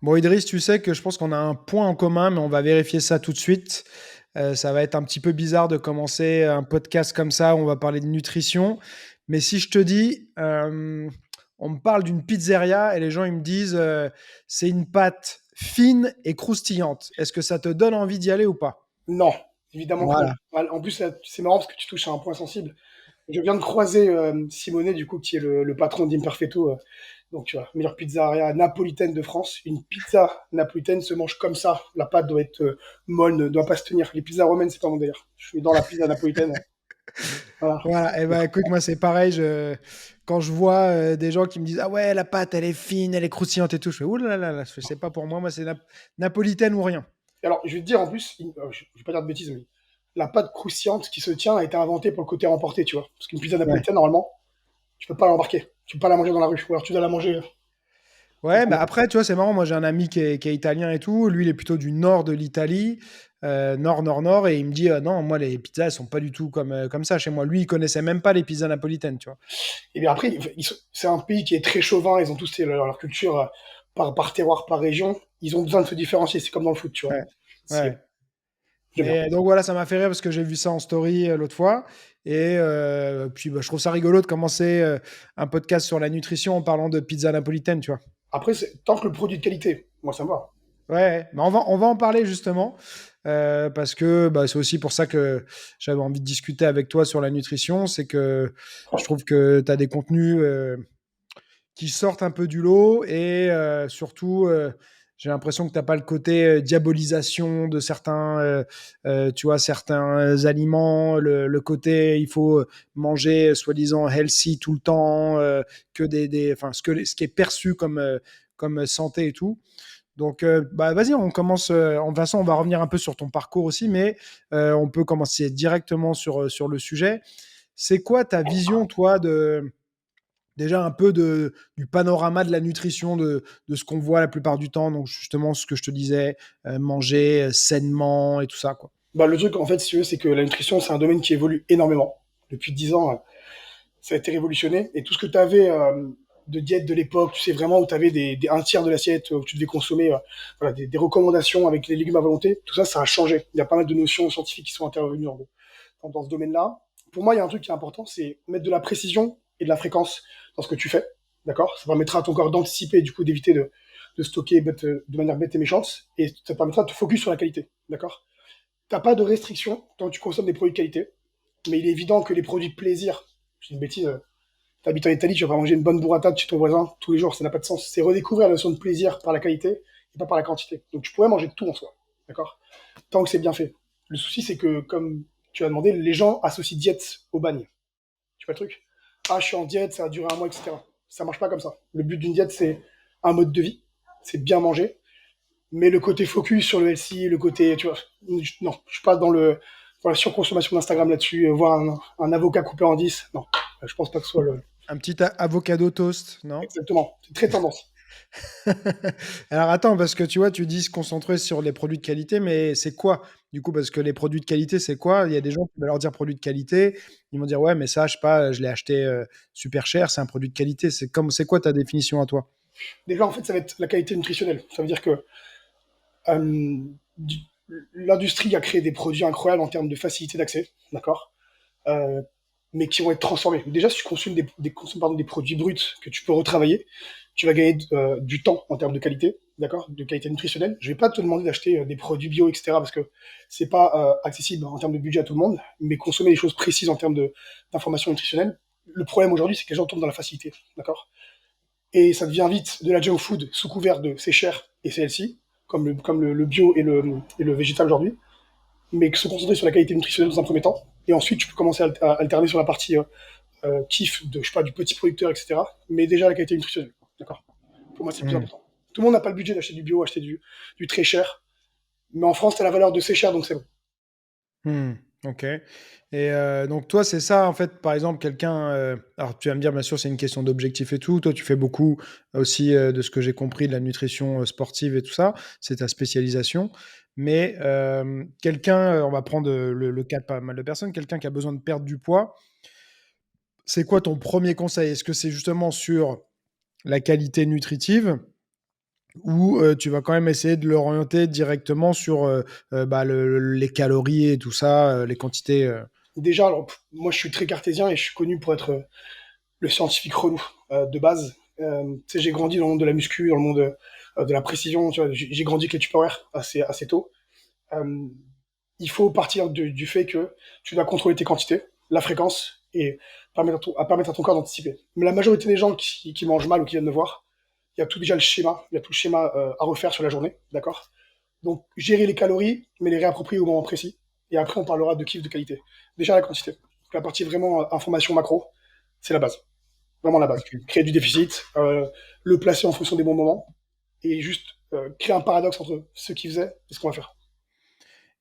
Bon, Idriss, tu sais que je pense qu'on a un point en commun, mais on va vérifier ça tout de suite. Ça va être un petit peu bizarre de commencer un podcast comme ça où on va parler de nutrition. Mais si je te dis, on me parle d'une pizzeria et les gens ils me disent c'est une pâte fine et croustillante. Est-ce que ça te donne envie d'y aller ou pas? Non, évidemment que non. Voilà. En plus, là, c'est marrant parce que tu touches à un point sensible. Je viens de croiser Simonet, du coup, qui est le patron d'Imperfetto. Donc, tu vois, meilleure pizzeria napolitaine de France. Une pizza napolitaine se mange comme ça. La pâte doit être molle, ne doit pas se tenir. Les pizzas romaines, c'est pas mon délire. Je suis dans la pizza napolitaine. Voilà. Voilà, et ben écoute, moi c'est pareil, quand je vois des gens qui me disent ah ouais, la pâte elle est fine, elle est croustillante et tout, je fais ouh là là là, c'est pas pour moi, moi c'est napolitaine ou rien. Alors, je vais te dire en plus, je vais pas dire de bêtises, mais la pâte croustillante qui se tient a été inventée pour le côté remporté, tu vois. Parce qu'une pizza Ouais. napolitaine, normalement, tu peux pas l'embarquer. Tu peux pas la manger dans la rue. Ou alors tu dois la manger. Ouais, bah après, tu vois, c'est marrant. Moi, j'ai un ami qui est italien et tout. Lui, il est plutôt du nord de l'Italie, nord, nord, nord. Et il me dit, non, moi, les pizzas, elles sont pas du tout comme ça chez moi. Lui, il connaissait même pas les pizzas napolitaines, tu vois. Et bien après, c'est un pays qui est très chauvin. Ils ont tous leur culture par terroir, par région. Ils ont besoin de se différencier. C'est comme dans le foot, tu vois. Ouais. C'est Ouais. J'aime bien. Mais donc voilà, ça m'a fait rire parce que j'ai vu ça en story l'autre fois. Et puis, bah, je trouve ça rigolo de commencer un podcast sur la nutrition en parlant de pizza napolitaine, tu vois. Après, tant que le produit de qualité, moi ça me va. Ouais, ouais. Mais on va en parler justement, parce que bah, c'est aussi pour ça que j'avais envie de discuter avec toi sur la nutrition. C'est que je trouve que tu as des contenus qui sortent un peu du lot et surtout, j'ai l'impression que tu n'as pas le côté diabolisation de certains, tu vois, certains aliments, le côté il faut manger soi-disant healthy tout le temps, que enfin, ce qui est perçu comme santé et tout. Donc, bah, vas-y, on commence. En toute façon, on va revenir un peu sur ton parcours aussi, mais on peut commencer directement sur le sujet. C'est quoi ta vision, toi, déjà un peu du panorama de la nutrition, de ce qu'on voit la plupart du temps, donc justement ce que je te disais, manger sainement et tout ça, quoi. Bah, le truc, en fait, si tu veux, c'est que la nutrition, c'est un domaine qui évolue énormément. Depuis 10 ans, ça a été révolutionné. Et tout ce que tu avais de diète de l'époque, tu sais vraiment où tu avais un tiers de l'assiette, où tu devais consommer voilà, des recommandations avec les légumes à volonté, tout ça, ça a changé. Il y a pas mal de notions scientifiques qui sont intervenues en gros, dans ce domaine-là. Pour moi, il y a un truc qui est important, c'est mettre de la précision et de la fréquence dans ce que tu fais. D'accord. Ça permettra à ton corps d'anticiper, du coup, d'éviter de stocker de manière bête et méchante. Et ça te permettra de te focus sur la qualité. D'accord. T'as pas de restriction tant que tu consommes des produits de qualité. Mais il est évident que les produits de plaisir, c'est une bêtise, t'habites en Italie, tu vas pas manger une bonne burrata de chez ton voisin tous les jours, ça n'a pas de sens. C'est redécouvrir la notion de plaisir par la qualité et pas par la quantité. Donc tu pourrais manger tout en soi, d'accord. Tant que c'est bien fait. Le souci, c'est que, comme tu as demandé, les gens associent diète au bagne. Tu vois le truc. Ah, je suis en diète, ça va durer un mois, etc. Ça marche pas comme ça. Le but d'une diète, c'est un mode de vie, c'est bien manger, mais le côté focus sur le healthy, le côté, tu vois, non, je suis pas dans la surconsommation d'Instagram là-dessus, voir un avocat coupé en 10, non, je pense pas que ce soit le, Un petit avocado toast, non? exactement, c'est très tendance. Alors attends, parce que tu vois, tu dis se concentrer sur les produits de qualité, mais c'est quoi? Du coup, parce que les produits de qualité, c'est quoi? Il y a des gens qui vont leur dire produit de qualité, ils vont dire ouais, mais ça, je sais pas, je l'ai acheté super cher, c'est un produit de qualité. C'est quoi ta définition à toi? Déjà, en fait, ça va être la qualité nutritionnelle. Ça veut dire que euh, l'industrie a créé des produits incroyables en termes de facilité d'accès, d'accord, euh, mais qui vont être transformés. Déjà, si tu consommes des produits bruts que tu peux retravailler, tu vas gagner du temps en termes de qualité, d'accord, de qualité nutritionnelle. Je vais pas te demander d'acheter des produits bio, etc., parce que c'est pas accessible en termes de budget à tout le monde, mais consommer des choses précises en termes d'information nutritionnelle. Le problème aujourd'hui, c'est que les gens tombent dans la facilité, d'accord, et ça devient vite de la junk food sous couvert de c'est cher et c'est healthy, comme le bio et le végétal aujourd'hui, mais se concentrer sur la qualité nutritionnelle dans un premier temps, et ensuite tu peux commencer à alterner sur la partie kiff de, je sais pas, du petit producteur, etc. Mais déjà la qualité nutritionnelle, d'accord. Pour moi, c'est le plus Hmm. important. Tout le monde n'a pas le budget d'acheter du bio, acheter du très cher, mais en France, t'as la valeur de c'est cher, donc c'est bon. Hmm. Ok. Et donc toi, c'est ça, en fait, par exemple, quelqu'un... alors tu vas me dire, bien sûr, c'est une question d'objectif et tout. Toi, tu fais beaucoup aussi, de ce que j'ai compris, de la nutrition sportive et tout ça. C'est ta spécialisation. Mais quelqu'un, on va prendre le cas de pas mal de personnes, quelqu'un qui a besoin de perdre du poids, c'est quoi ton premier conseil? Est-ce que c'est justement sur la qualité nutritive ou tu vas quand même essayer de l'orienter directement sur bah, les calories et tout ça, les quantités. Déjà, alors, moi, je suis très cartésien et je suis connu pour être le scientifique relou de base. Tu sais, j'ai grandi dans le monde de la muscu, dans le monde de la précision. Tu vois, j'ai grandi avec les Tupperware assez tôt. Euh, il faut partir du fait que tu dois contrôler tes quantités, la fréquence, et permettre à ton corps d'anticiper. Mais la majorité des gens qui mangent mal ou qui viennent me voir, il y a tout déjà le schéma, il y a tout le schéma à refaire sur la journée, d'accord. Donc, gérer les calories, mais les réapproprier au moment précis. Et après, on parlera de kiff de qualité. Déjà, la quantité. Donc, la partie vraiment information macro, c'est la base. Vraiment la base. Ok. Créer du déficit, le placer en fonction des bons moments, et juste créer un paradoxe entre ce qu'ils faisaient et ce qu'on va faire.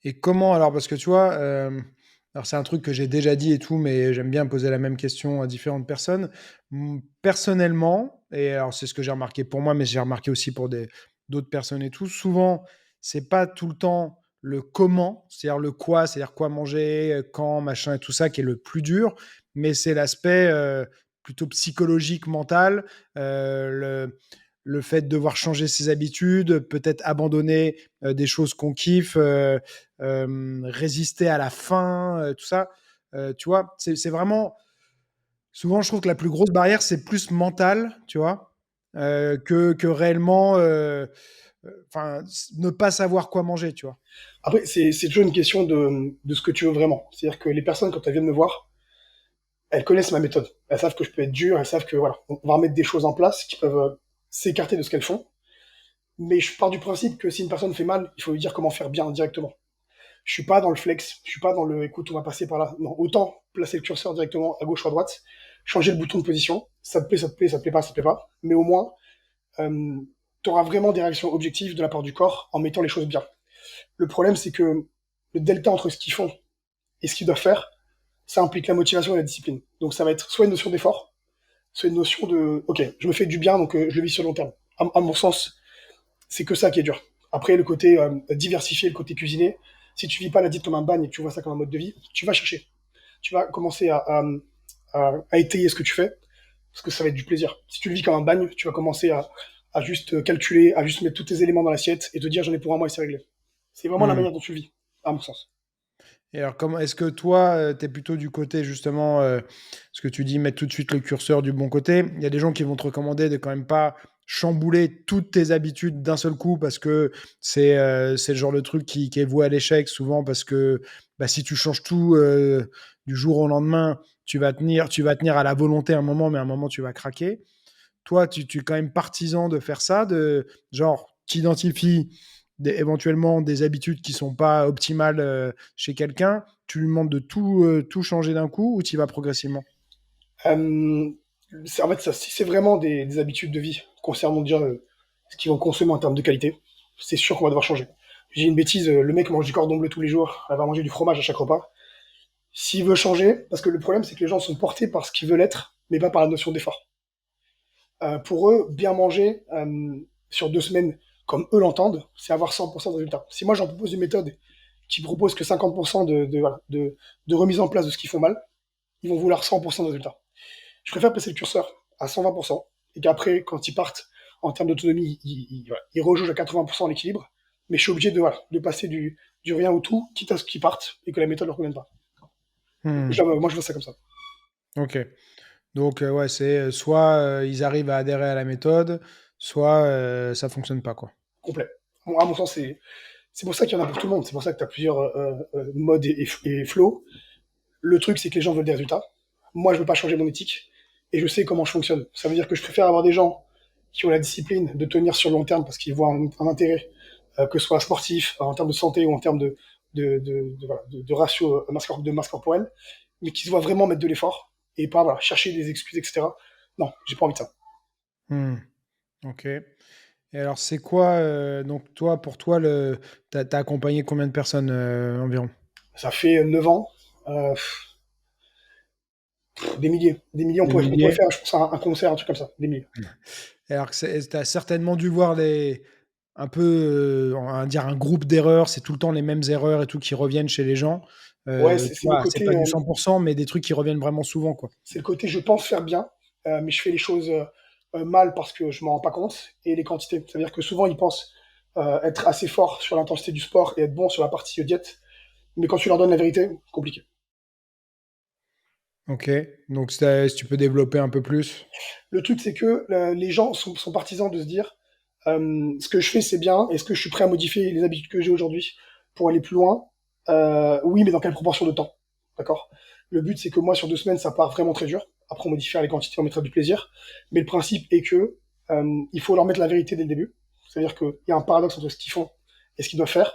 Et comment alors, parce que tu vois, alors c'est un truc que j'ai déjà dit et tout, mais j'aime bien poser la même question à différentes personnes. Personnellement, et alors c'est ce que j'ai remarqué pour moi, mais j'ai remarqué aussi pour d'autres personnes et tout, souvent, c'est pas tout le temps le comment, c'est-à-dire le quoi, c'est-à-dire quoi manger, quand, machin et tout ça qui est le plus dur, mais c'est l'aspect plutôt psychologique, mental, le fait de devoir changer ses habitudes, peut-être abandonner des choses qu'on kiffe, résister à la faim, tout ça. Tu vois, c'est vraiment. Souvent, je trouve que la plus grosse barrière, c'est plus mental, tu vois, que réellement. Enfin, ne pas savoir quoi manger, tu vois. Après, c'est toujours une question de ce que tu veux vraiment. C'est-à-dire que les personnes, quand elles viennent me voir, elles connaissent ma méthode. Elles savent que je peux être dur, elles savent que voilà, on va remettre des choses en place qui peuvent s'écarter de ce qu'elles font. Mais je pars du principe que si une personne fait mal, il faut lui dire comment faire bien directement. Je suis pas dans le flex, je suis pas dans le écoute, on va passer par là. Non, autant placer le curseur directement à gauche ou à droite, changer le bouton de position. Ça te plaît, ça te plaît, ça te plaît pas, ça te plaît pas. Mais au moins, tu auras vraiment des réactions objectives de la part du corps en mettant les choses bien. Le problème, c'est que le delta entre ce qu'ils font et ce qu'ils doivent faire, ça implique la motivation et la discipline. Donc ça va être soit une notion d'effort, soit une notion de ok, je me fais du bien, donc je le vis sur le long terme. À mon sens, c'est que ça qui est dur. Après, le côté diversifié, le côté cuisiné, si tu vis pas la diète comme un bagne et que tu vois ça comme un mode de vie, tu vas chercher. Tu vas commencer à étayer ce que tu fais, parce que ça va être du plaisir. Si tu le vis comme un bagne, tu vas commencer à juste calculer, à juste mettre tous tes éléments dans l'assiette et te dire j'en ai pour un mois et c'est réglé. C'est vraiment la Hmm. manière dont tu le vis, à mon sens. Et alors, comment est-ce que toi, tu es plutôt du côté justement, ce que tu dis, mettre tout de suite le curseur du bon côté. Il y a des gens qui vont te recommander de quand même pas chambouler toutes tes habitudes d'un seul coup parce que c'est le genre de truc qui est voué à l'échec souvent parce que bah, si tu changes tout du jour au lendemain, tu vas tenir à la volonté un moment, mais à un moment tu vas craquer. Toi, tu es quand même partisan de faire ça, de genre, tu identifies éventuellement des habitudes qui sont pas optimales chez quelqu'un, tu lui demandes de tout changer d'un coup ou tu y vas progressivement? Euh, En fait, ça, si c'est vraiment des habitudes de vie concernant déjà ce qu'ils vont consommer en termes de qualité, c'est sûr qu'on va devoir changer. J'ai une bêtise, le mec mange du cordon bleu tous les jours, elle va manger du fromage à chaque repas. S'il veut changer, parce que le problème c'est que les gens sont portés par ce qu'ils veulent être, mais pas par la notion d'effort. Pour eux, bien manger sur 2 semaines, comme eux l'entendent, c'est avoir 100% de résultats. Si moi j'en propose une méthode qui propose que 50% voilà, de remise en place de ce qu'ils font mal, ils vont vouloir 100% de résultats. Je préfère placer le curseur à 120% et qu'après, quand ils partent en termes d'autonomie, voilà, ils rejoignent à 80% l'équilibre. Mais je suis obligé voilà, de passer du rien au tout, quitte à ce qu'ils partent et que la méthode ne leur convienne pas. Hmm. Moi, je vois ça comme ça. Ok. Donc, ouais, c'est soit ils arrivent à adhérer à la méthode, soit ça fonctionne pas, quoi. Complet. Bon, à mon sens, c'est pour ça qu'il y en a pour tout le monde. C'est pour ça que tu as plusieurs modes et flows. Le truc, c'est que les gens veulent des résultats. Moi, je veux pas changer mon éthique et je sais comment je fonctionne. Ça veut dire que je préfère avoir des gens qui ont la discipline de tenir sur le long terme parce qu'ils voient un intérêt, que ce soit sportif, en termes de santé ou en termes voilà, de ratio de masse corporelle, mais qui se voient vraiment mettre de l'effort et pas voilà, chercher des excuses, etc. Non, j'ai pas envie de ça. Hmm. Ok. Et alors, c'est quoi, donc toi, pour toi, t'as accompagné combien de personnes environ? Ça fait 9 ans, euh, des milliers. Des On pourrait milliers? faire, je pense, un concert, un truc comme ça, des milliers. Et alors, tu as certainement dû voir un peu, on va dire, un groupe d'erreurs. C'est tout le temps les mêmes erreurs et tout qui reviennent chez les gens. Ouais, Tu c'est le vois, c'est pas côté du 100%, mais des trucs qui reviennent vraiment souvent, quoi. je pense faire bien, mais je fais les choses mal parce que je m'en rends pas compte, et les quantités. C'est-à-dire que souvent, ils pensent être assez forts sur l'intensité du sport et être bons sur la partie diète, mais quand tu leur donnes la vérité, compliqué. Ok. Donc, si tu peux développer un peu plus. Le truc, c'est que les gens sont partisans de se dire ce que je fais, c'est bien, est-ce que je suis prêt à modifier les habitudes que j'ai aujourd'hui pour aller plus loin? Oui, mais dans quelle proportion de temps? D'accord. Le but, c'est que moi, sur 2 semaines, ça part vraiment très dur. Après, on modifiera les quantités, on mettra du plaisir. Mais le principe est que il faut leur mettre la vérité dès le début. C'est-à-dire qu'il y a un paradoxe entre ce qu'ils font et ce qu'ils doivent faire,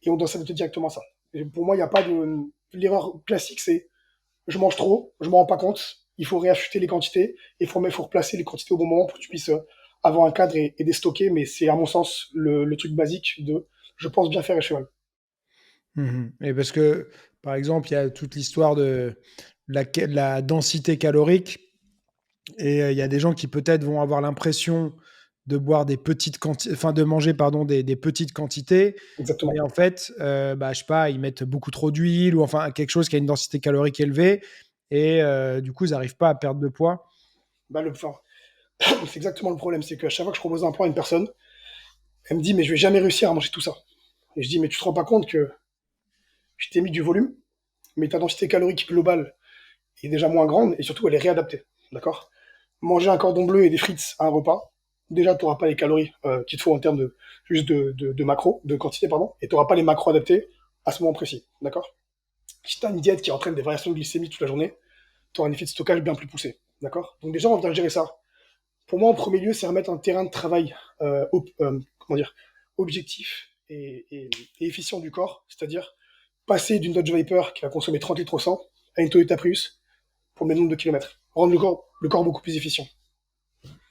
et on doit s'adapter directement à ça. Et pour moi, il n'y a pas de... L'erreur classique, c'est je mange trop, je m'en rends pas compte, il faut réaffûter les quantités, faut replacer les quantités au bon moment pour que tu puisses avoir un cadre et déstocker, mais c'est à mon sens le truc basique de je pense bien faire et je fais mal. Mhm. Et parce que, par exemple, il y a toute l'histoire de la densité calorique. Et il y a des gens qui peut-être vont avoir l'impression de boire des petites quantités, enfin de manger pardon des petites quantités, mais Exactement. en fait, bah, je sais pas, ils mettent beaucoup trop d'huile ou enfin quelque chose qui a une densité calorique élevée et du coup ils n'arrivent pas à perdre de poids. Bah, enfin, c'est exactement le problème, c'est qu'à chaque fois que je propose un point à une personne, elle me dit mais je vais jamais réussir à manger tout ça. Et je dis mais tu te rends pas compte que je t'ai mis du volume, mais ta densité calorique globale est déjà moins grande et surtout elle est réadaptée. D'accord. Manger un cordon bleu et des frites à un repas, déjà, tu n'auras pas les calories qu'il te faut en termes de, juste de macros, de quantité, pardon, et tu n'auras pas les macros adaptés à ce moment précis. D'accord. Si tu as une diète qui entraîne des variations de glycémie toute la journée, tu auras un effet de stockage bien plus poussé. D'accord. Donc, déjà, on vient gérer ça. Pour moi, en premier lieu, c'est remettre un terrain de travail comment dire, objectif et efficient du corps, c'est-à-dire passer d'une Dodge Viper qui va consommer 30 litres au 100 à une Toyota Prius pour le même nombre de kilomètres. Rendre le corps beaucoup plus efficient.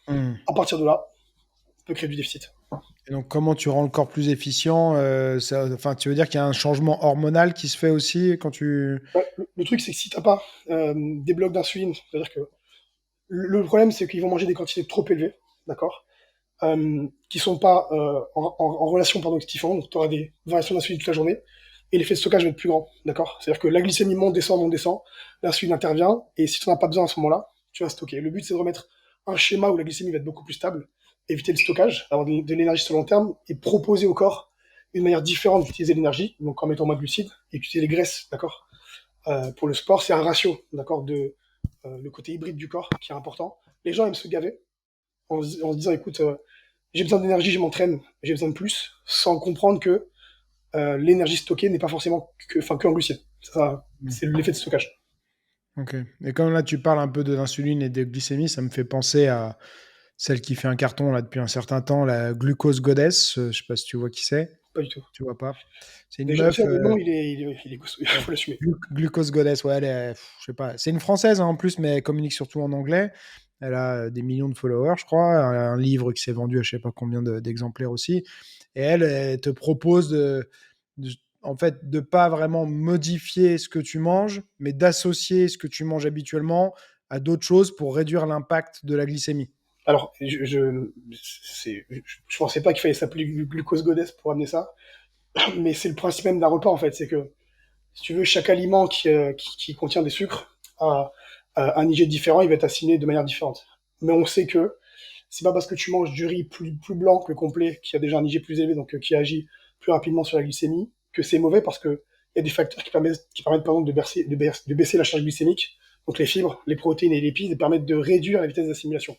Hmm. À partir de là, on peut créer du déficit. Et donc comment tu rends le corps plus efficient enfin, tu veux dire qu'il y a un changement hormonal qui se fait aussi quand tu... Ouais, le truc, c'est que si t'as pas des blocs d'insuline, c'est-à-dire que le problème, c'est qu'ils vont manger des quantités trop élevées, d'accord, qui sont pas en relation pardon, avec ce qu'ils font, donc tu auras des variations d'insuline toute la journée, et l'effet de stockage va être plus grand, d'accord. C'est-à-dire que la glycémie monte, descend, l'insuline intervient, et si tu n'en as pas besoin à ce moment-là, tu vas stocker. Le but, c'est de remettre un schéma où la glycémie va être beaucoup plus stable, éviter le stockage, avoir de l'énergie sur le long terme, et proposer au corps une manière différente d'utiliser l'énergie, donc en mettant moins de glucides, et utiliser les graisses, d'accord. Pour le sport, c'est un ratio, d'accord, de le côté hybride du corps qui est important. Les gens aiment se gaver en se disant, écoute, j'ai besoin d'énergie, je m'entraîne, j'ai besoin de plus, sans comprendre que l'énergie stockée n'est pas forcément que en glucides. Ça, Hmm. c'est l'effet de stockage. Ok. Et comme là tu parles un peu de l'insuline et de glycémie, ça me fait penser à celle qui fait un carton là depuis un certain temps, la glucose goddess. Je sais pas si tu vois qui c'est. Pas du tout. Tu vois pas. C'est une Déjà, meuf. le nom, il faut l'assumer. Glucose Goddess, ouais, je sais pas. C'est une française hein, en plus, mais elle communique surtout en anglais. Elle a des millions de followers, je crois. Elle a un livre qui s'est vendu à je sais pas combien d'exemplaires aussi. Et elle te propose en fait, de pas vraiment modifier ce que tu manges, mais d'associer ce que tu manges habituellement à d'autres choses pour réduire l'impact de la glycémie. Alors, je pensais pas qu'il fallait s'appeler glucose goddess pour amener ça, mais c'est le principe même d'un repas en fait, c'est que si tu veux, chaque aliment qui contient des sucres a un IG différent, il va être assigné de manière différente. Mais on sait que c'est pas parce que tu manges du riz plus blanc que le complet, qui a déjà un IG plus élevé, donc qui agit plus rapidement sur la glycémie, que c'est mauvais parce que il y a des facteurs qui permettent par exemple de baisser la charge glycémique. Donc les fibres, les protéines et les lipides permettent de réduire la vitesse d'assimilation.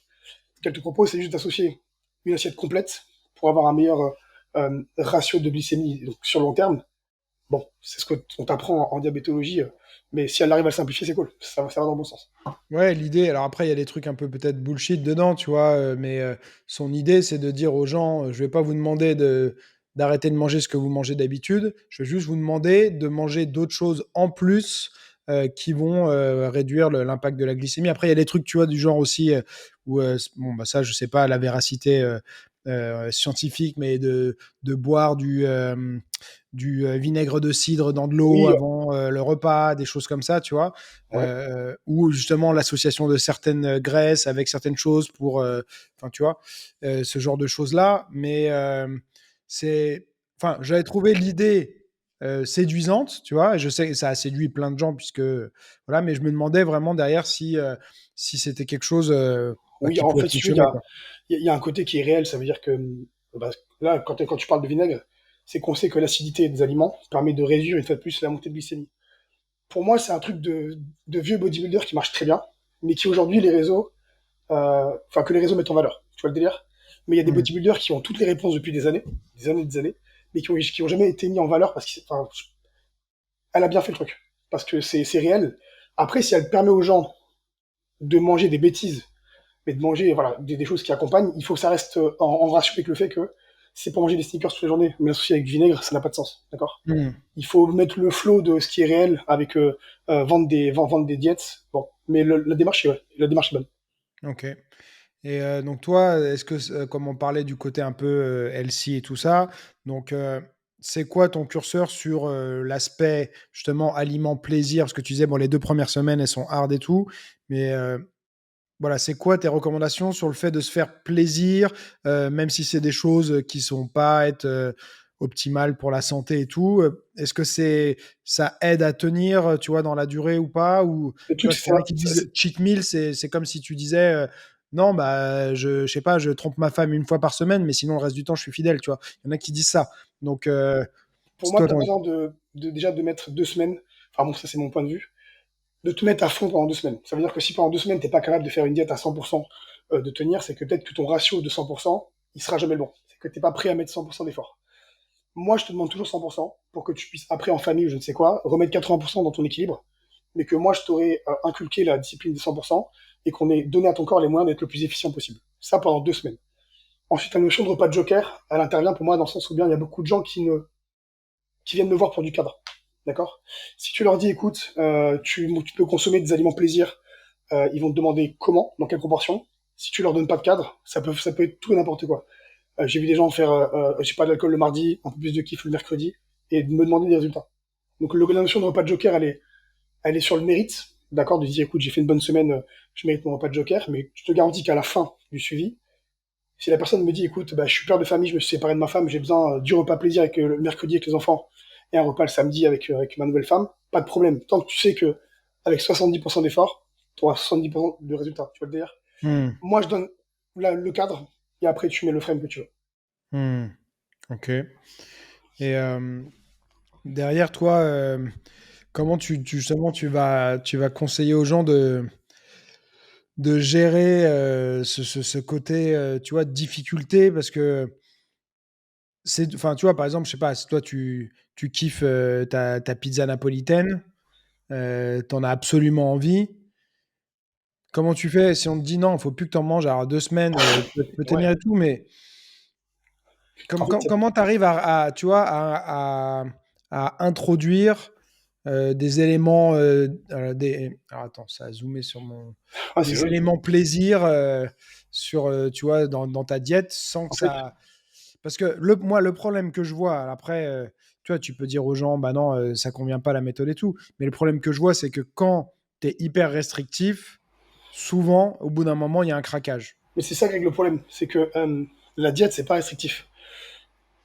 Ce qu'elle te propose, c'est juste d'associer une assiette complète pour avoir un meilleur ratio de glycémie donc, sur le long terme. Bon, c'est ce qu'on t'apprend en diabétologie, mais si elle arrive à le simplifier, c'est cool. Ça va dans le bon sens. Ouais, l'idée, alors après, il y a des trucs un peu peut-être bullshit dedans, tu vois, mais son idée, c'est de dire aux gens, je vais pas vous demander d'arrêter de manger ce que vous mangez d'habitude, je vais juste vous demander de manger d'autres choses en plus qui vont réduire l'impact de la glycémie. Après, il y a des trucs, tu vois, du genre aussi, où, bon, bah ça, je sais pas la véracité scientifique, mais de boire du vinaigre de cidre dans de l'eau Oui, avant le repas, des choses comme ça, tu vois ouais. ou justement l'association de certaines graisses avec certaines choses pour, enfin, tu vois, ce genre de choses-là. Mais c'est, enfin, j'avais trouvé l'idée séduisante, tu vois, et je sais que ça a séduit plein de gens puisque, voilà, mais je me demandais vraiment derrière si c'était quelque chose. Bah, Oui, qui en pourrait fait, si tu veux, fonctionner, quoi. il y a un côté qui est réel. Ça veut dire que bah, là, quand tu parles de vinaigre, c'est qu'on sait que l'acidité des aliments permet de réduire une fois de plus la montée de glycémie. Pour moi, c'est un truc de vieux bodybuilder qui marche très bien, mais qui aujourd'hui, enfin, que les réseaux mettent en valeur. Tu vois le délire? Mais il y a des Hmm. bodybuilders qui ont toutes les réponses depuis des années, mais qui ont jamais été mis en valeur parce que, enfin, elle a bien fait le truc. Parce que c'est réel. Après, si elle permet aux gens de manger des bêtises, mais de manger voilà, des choses qui accompagnent, il faut que ça reste en ratio avec le fait que c'est pour manger des sneakers toute la journée, mais l'associer avec du vinaigre, ça n'a pas de sens. D'accord? Hmm. Il faut mettre le flow de ce qui est réel avec vendre des diètes. Bon, mais la démarche est bonne. Ok. Et donc toi, est-ce que, comme on parlait du côté un peu healthy et tout ça, donc c'est quoi ton curseur sur l'aspect justement aliment plaisir? Parce que tu disais, bon, les 2 premières semaines, elles sont hard et tout, mais voilà, c'est quoi tes recommandations sur le fait de se faire plaisir, même si c'est des choses qui sont pas être optimales pour la santé et tout? Est-ce que ça aide à tenir, tu vois, dans la durée ou pas? Ou Le tu truc, vois, c'est il y en a ça. qui disent cheat meal, c'est comme si tu disais non, bah je sais pas, je trompe ma femme 1 fois par semaine, mais sinon le reste du temps je suis fidèle, tu vois. Il y en a qui disent ça. Donc Pour c'est moi, toi tu as ton. besoin déjà de mettre 2 semaines. Enfin bon, ça c'est mon point de vue. De te mettre à fond pendant 2 semaines. Ça veut dire que si pendant 2 semaines, t'es pas capable de faire une diète à 100% de tenir, c'est que peut-être que ton ratio de 100%, il sera jamais le bon. C'est que t'es pas prêt à mettre 100% d'effort. Moi, je te demande toujours 100% pour que tu puisses, après en famille ou je ne sais quoi, remettre 80% dans ton équilibre, mais que moi, je t'aurais inculqué la discipline des 100% et qu'on ait donné à ton corps les moyens d'être le plus efficient possible. Ça pendant 2 semaines. Ensuite, la notion de repas de joker, elle intervient pour moi dans le sens où bien il y a beaucoup de gens qui viennent me voir pour du cadre. D'accord? Si tu leur dis, écoute, tu peux consommer des aliments plaisir, ils vont te demander comment, dans quelle proportion. Si tu leur donnes pas de cadre, ça peut être tout et n'importe quoi. J'ai vu des gens faire, j'ai pas d'alcool le mardi, un peu plus de kiff le mercredi, et me demander des résultats. Donc la notion de repas de joker, elle est sur le mérite, d'accord, de dire, écoute, j'ai fait une bonne semaine, je mérite mon repas de joker, mais je te garantis qu'à la fin du suivi, si la personne me dit, écoute, bah, je suis père de famille, je me suis séparé de ma femme, j'ai besoin du repas plaisir avec le mercredi avec les enfants et un repas le samedi avec ma nouvelle femme, pas de problème. Tant que tu sais que avec 70% d'effort, tu auras 70% de résultats. Tu vas te dire. Hmm, Moi, je donne le cadre et après, tu mets le frame que tu veux. hmm, ok. Et derrière toi, comment justement tu vas conseiller aux gens de gérer ce côté, tu vois, difficulté parce que enfin, tu vois, par exemple, je sais pas, si toi tu kiffes ta pizza napolitaine, t'en as absolument envie. Comment tu fais si on te dit non, il faut plus que t'en manges, alors 2 semaines, tu peux Ouais. tenir et tout, mais En fait, comment tu arrives tu vois, à introduire des éléments, alors attends, ça a zoomé sur ah, c'est des joli. éléments plaisir tu vois, dans ta diète sans que En fait, ça. Parce que moi, le problème que je vois, après, tu vois, tu peux dire aux gens, bah non, ça convient pas la méthode et tout, mais le problème que je vois, c'est que quand tu es hyper restrictif, souvent, au bout d'un moment, il y a un craquage. mais c'est ça qui est le problème, c'est que la diète, c'est pas restrictif.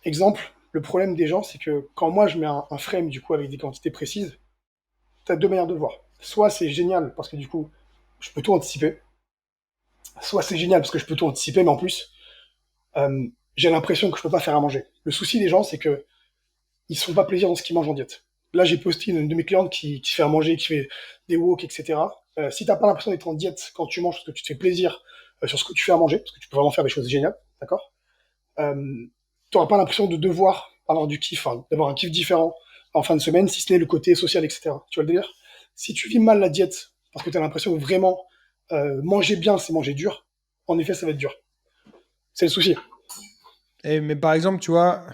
Exemple, le problème des gens, c'est que quand moi je mets un frame du coup avec des quantités précises, tu as deux manières de le voir. Soit c'est génial parce que du coup, je peux tout anticiper. Soit c'est génial parce que je peux tout anticiper, mais en plus, euh, j'ai l'impression que je peux pas faire à manger. Le souci des gens, c'est que ils se font pas plaisir dans ce qu'ils mangent en diète. Là, j'ai posté une de mes clientes qui fait à manger, qui fait des wok, etc. Si t'as pas l'impression d'être en diète quand tu manges, parce que tu te fais plaisir sur ce que tu fais à manger, parce que tu peux vraiment faire des choses géniales, d'accord euh, T'auras pas l'impression de devoir avoir du kiff, hein, d'avoir un kiff différent en fin de semaine, si ce n'est le côté social, etc. Tu vois le délire? Si tu vis mal la diète, parce que tu as l'impression que vraiment manger bien, c'est manger dur, en effet, ça va être dur. C'est le souci. Mais par exemple, tu vois,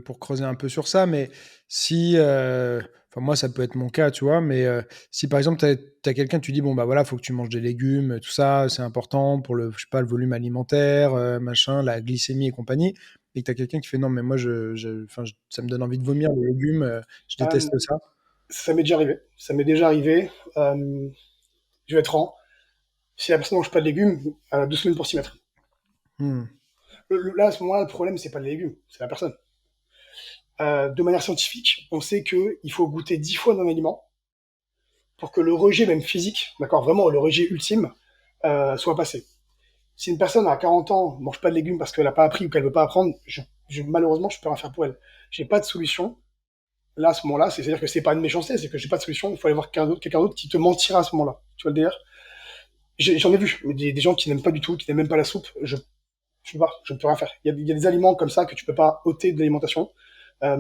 pour creuser un peu sur ça, mais si, enfin moi ça peut être mon cas, tu vois, mais si par exemple tu as quelqu'un, tu dis bon bah voilà, faut que tu manges des légumes, tout ça, c'est important pour je sais pas, le volume alimentaire, machin, la glycémie et compagnie, et que tu as quelqu'un qui fait non mais moi enfin, ça me donne envie de vomir les légumes, je Euh, déteste ça. Ça m'est déjà arrivé. Ça m'est déjà arrivé. Je vais être franc. Si la personne mange pas de légumes, elle a 2 semaines pour s'y mettre. Hmm. Là, à ce moment-là, le problème, c'est pas les légumes, c'est la personne. De manière scientifique, on sait qu'il faut goûter 10 fois d'un aliment pour que le rejet, même physique, d'accord, vraiment le rejet ultime, soit passé. Si une personne à 40 ans mange pas de légumes parce qu'elle a pas appris ou qu'elle veut pas apprendre, malheureusement, je peux rien faire pour elle. J'ai pas de solution. Là, à ce moment-là, c'est-à-dire que c'est pas une méchanceté, c'est que j'ai pas de solution. Il faut aller voir quelqu'un d'autre qui te mentira à ce moment-là. Tu vois le délire? J'en ai vu des gens qui n'aiment pas du tout, qui n'aiment même pas la soupe. Je ne peux rien faire. Il y a des aliments comme ça que tu peux pas ôter de l'alimentation. Euh,